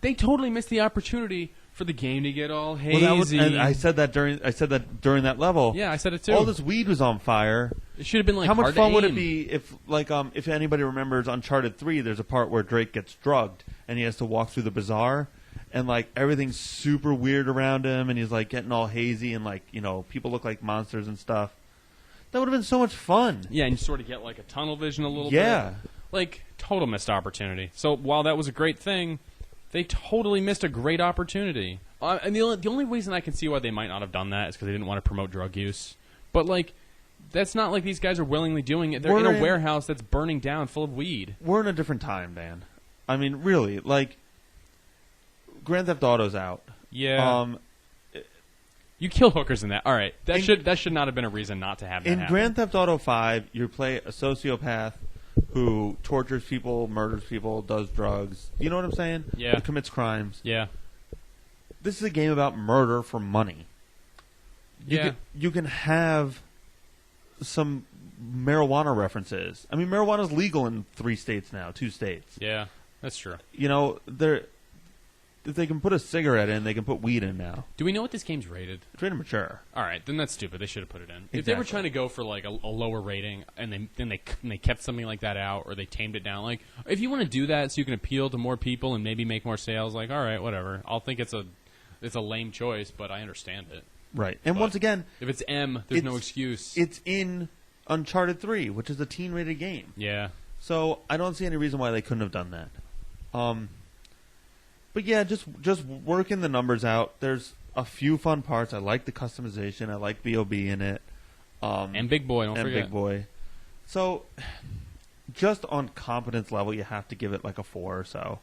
they totally missed the opportunity for the game to get all hazy. Well, and I said that during that level. Yeah, I said it too. All this weed was on fire. It should have been like how much hard fun to would aim. it be if anybody remembers Uncharted 3? There's a part where Drake gets drugged and he has to walk through the bazaar. And, like, everything's super weird around him, and he's, like, getting all hazy, and, like, you know, people look like monsters and stuff. That would have been so much fun. Yeah, and you sort of get, like, a tunnel vision a little bit. Yeah. Like, total missed opportunity. So, while that was a great thing, they totally missed a great opportunity. And the only reason I can see why they might not have done that is because they didn't want to promote drug use. But, like, that's not like these guys are willingly doing it. They're in a warehouse that's burning down full of weed. We're in a different time, Dan. I mean, really, like... Grand Theft Auto's out. Yeah. You kill hookers in that. All right. That should not have been a reason not to have that happen. In Grand Theft Auto 5, you play a sociopath who tortures people, murders people, does drugs. You know what I'm saying? Yeah. Who commits crimes. Yeah. This is a game about murder for money. You can have some marijuana references. I mean, marijuana's legal in 3 states now, 2 states. Yeah, that's true. You know, if they can put a cigarette in, they can put weed in now. Do we know what this game's rated? It's rated mature. All right, then that's stupid. They should have put it in. Exactly. If they were trying to go for like a lower rating, and they kept something like that out, or they tamed it down, like if you want to do that so you can appeal to more people and maybe make more sales, like all right, whatever. I'll think it's a lame choice, but I understand it. Right, and once again, if it's M, there's no excuse. It's in Uncharted 3, which is a teen-rated game. Yeah. So I don't see any reason why they couldn't have done that. But yeah, just working the numbers out. There's a few fun parts. I like the customization. I like B.O.B. in it. And Big Boy, don't forget. And Big Boy. So just on competence level, you have to give it like a 4 or so.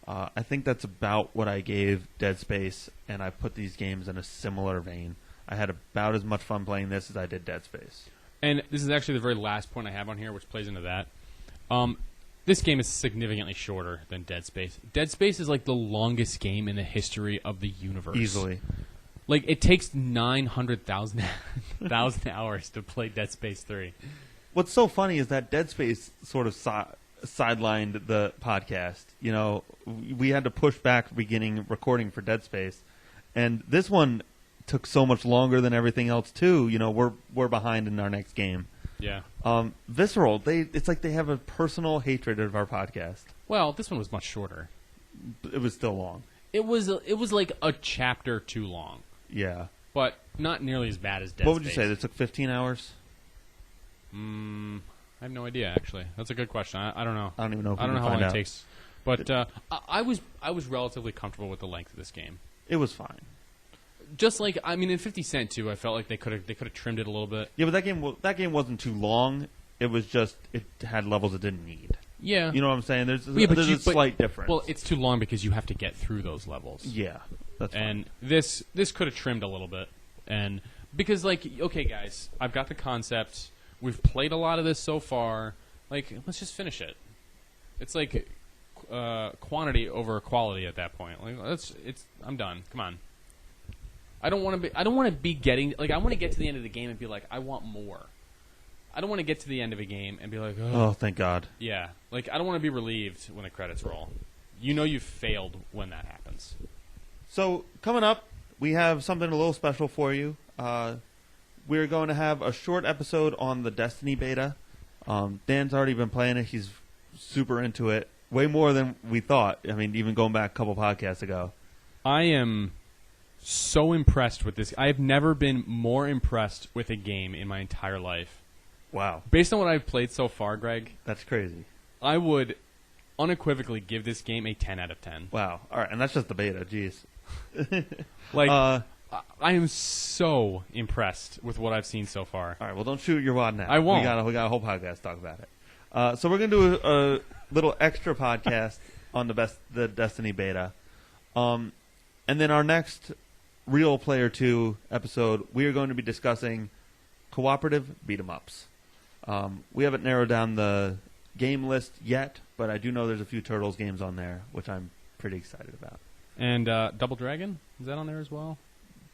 I think that's about what I gave Dead Space, and I put these games in a similar vein. I had about as much fun playing this as I did Dead Space. And this is actually the very last point I have on here, which plays into that. This game is significantly shorter than Dead Space. Dead Space is like the longest game in the history of the universe. Easily. Like, it takes 900,000 hours to play Dead Space 3. What's so funny is that Dead Space sort of sidelined the podcast. You know, we had to push back beginning recording for Dead Space. And this one took so much longer than everything else, too. You know, we're behind in our next game. Yeah. Visceral, it's like they have a personal hatred of our podcast. Well, this one was much shorter. It was still long. It was like a chapter too long. Yeah. But not nearly as bad as Dead Space. What would you say? It took 15 hours? I have no idea, actually. That's a good question. I don't know. I don't even know if I don't know how long out. it takes. But I was relatively comfortable with the length of this game. It was fine. Just like, I mean, in 50 Cent too, I felt like they could have trimmed it a little bit. Yeah, but that game wasn't too long. It was just it had levels it didn't need. Yeah, you know what I'm saying. There's a slight difference. Well, it's too long because you have to get through those levels. Yeah, that's and fine. This could have trimmed a little bit, and because like, okay, guys, I've got the concept. We've played a lot of this so far. Like, let's just finish it. It's like quantity over quality at that point. Like, I'm done. Come on. I don't want to be getting like I want to get to the end of the game and be like I want more. I don't want to get to the end of a game and be like oh thank God. Yeah, like I don't want to be relieved when the credits roll. You know you've failed when that happens. So coming up, we have something a little special for you. We're going to have a short episode on the Destiny beta. Dan's already been playing it. He's super into it, way more than we thought. I mean, even going back a couple podcasts ago. I am so impressed with this. I have never been more impressed with a game in my entire life. Wow. Based on what I've played so far, Greg, That's crazy. I would unequivocally give this game a 10 out of 10. Wow. All right, and that's just the beta. Jeez. I am so impressed with what I've seen so far. All right, well, don't shoot your wad now. I won't. We got a whole podcast to talk about it. So we're going to do a little extra podcast on the Destiny beta. And then our next Real Player 2 episode, we are going to be discussing cooperative beat-em-ups. We haven't narrowed down the game list yet, but I do know there's a few Turtles games on there, which I'm pretty excited about. And Double Dragon? Is that on there as well?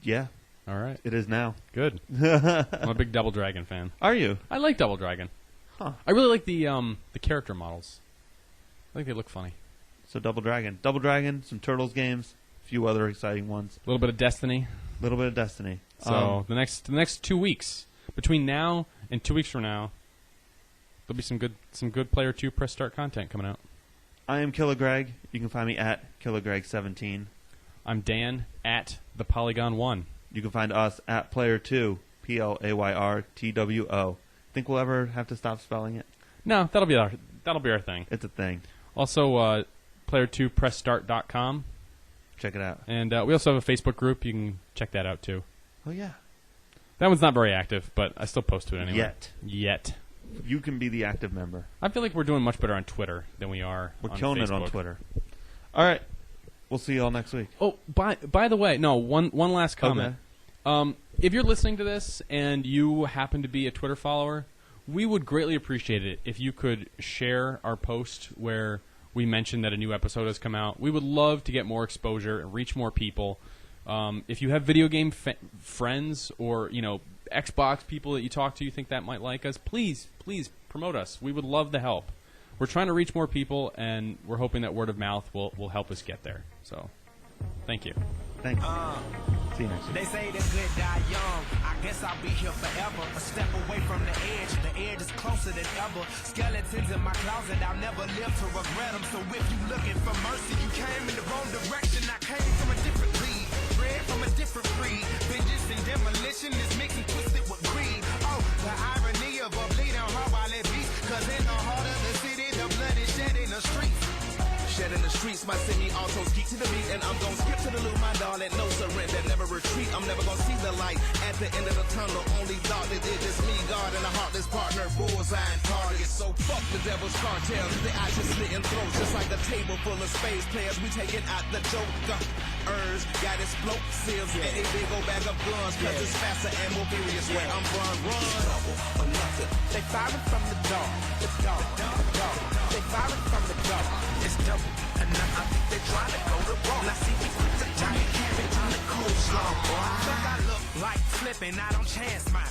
Yeah. All right. It is now. Good. I'm a big Double Dragon fan. Are you? I like Double Dragon. Huh. I really like the character models. I think they look funny. So Double Dragon, some Turtles games, a few other exciting ones. A little bit of Destiny. A little bit of Destiny. So the next 2 weeks, between now and 2 weeks from now, there'll be some good Player 2 Press Start content coming out. I am killagreg. You can find me at killagreg17. I'm Dan at the Polygon1. You can find us at Player2, PLAYRTWO. Think we'll ever have to stop spelling it? No, that'll be our thing. It's a thing. Also, player2pressstart.com. Check it out. And we also have a Facebook group. You can check that out too. Oh yeah. That one's not very active, but I still post to it anyway. Yet. You can be the active member. I feel like we're doing much better on Twitter than we are We're on killing Facebook. it on Twitter. All right. We'll see you all next week. Oh, by the way, no, one last comment. Okay. If you're listening to this and you happen to be a Twitter follower, we would greatly appreciate it if you could share our post where we mentioned that a new episode has come out. We would love to get more exposure and reach more people. If you have video game friends or Xbox people that you talk to, you think that might like us, please promote us. We would love the help. We're trying to reach more people, and we're hoping that word of mouth will help us get there. So, thank you. Thanks. See you next week. They say the good die young. I guess I'll be here forever. A step away from the edge. The edge is closer than ever. Skeletons in my closet. I'll never live to regret them. So if you looking for mercy, you came in the wrong direction. I came from a different league. Bred from a different breed. Vengeance and demolition is mixed and twisted with greed. Oh, the irony of a bleeding heart while it beats. Cause in the heart of the city, the blood is shed in the streets. Shed in the streets, my semi-autos geek to the beat. And I'm gon' skip to the loop, my darling. No surrender, never retreat. I'm never gon' see the light at the end of the tunnel. Only thought that it is me, God, and a heartless partner. Bullseye and target. So fuck the devil's cartel. The ashes slitting throats. Just like a table full of space players. We taking out the joker. Urge, got explosives. And a big old bag of guns. Cause it's faster and more furious where I'm from. Run. Trouble or nothing. They firing from the dark. The dark. They firing from the dark. It's double. And now I think they trying to go the wrong. I see me with the giant cabbage on the coleslaw, boy. Look, I look like flipping, I don't chance mine.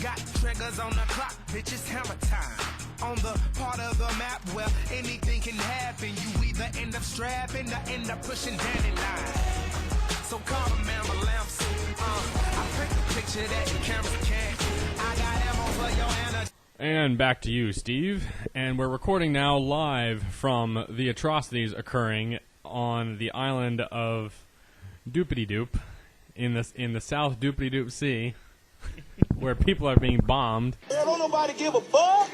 Got triggers on the clock, bitch, it's hammer time. On the part of the map where anything can happen. You either end up strapping or end up pushing dandelion. So call the man with lamps. I print the picture that the cameras can't. I got ammo for your energy. And back to you, Steve. And we're recording now live from the atrocities occurring on the island of Doopity-Doop in the South Doopity-Doop Sea, where people are being bombed. Don't nobody give a fuck.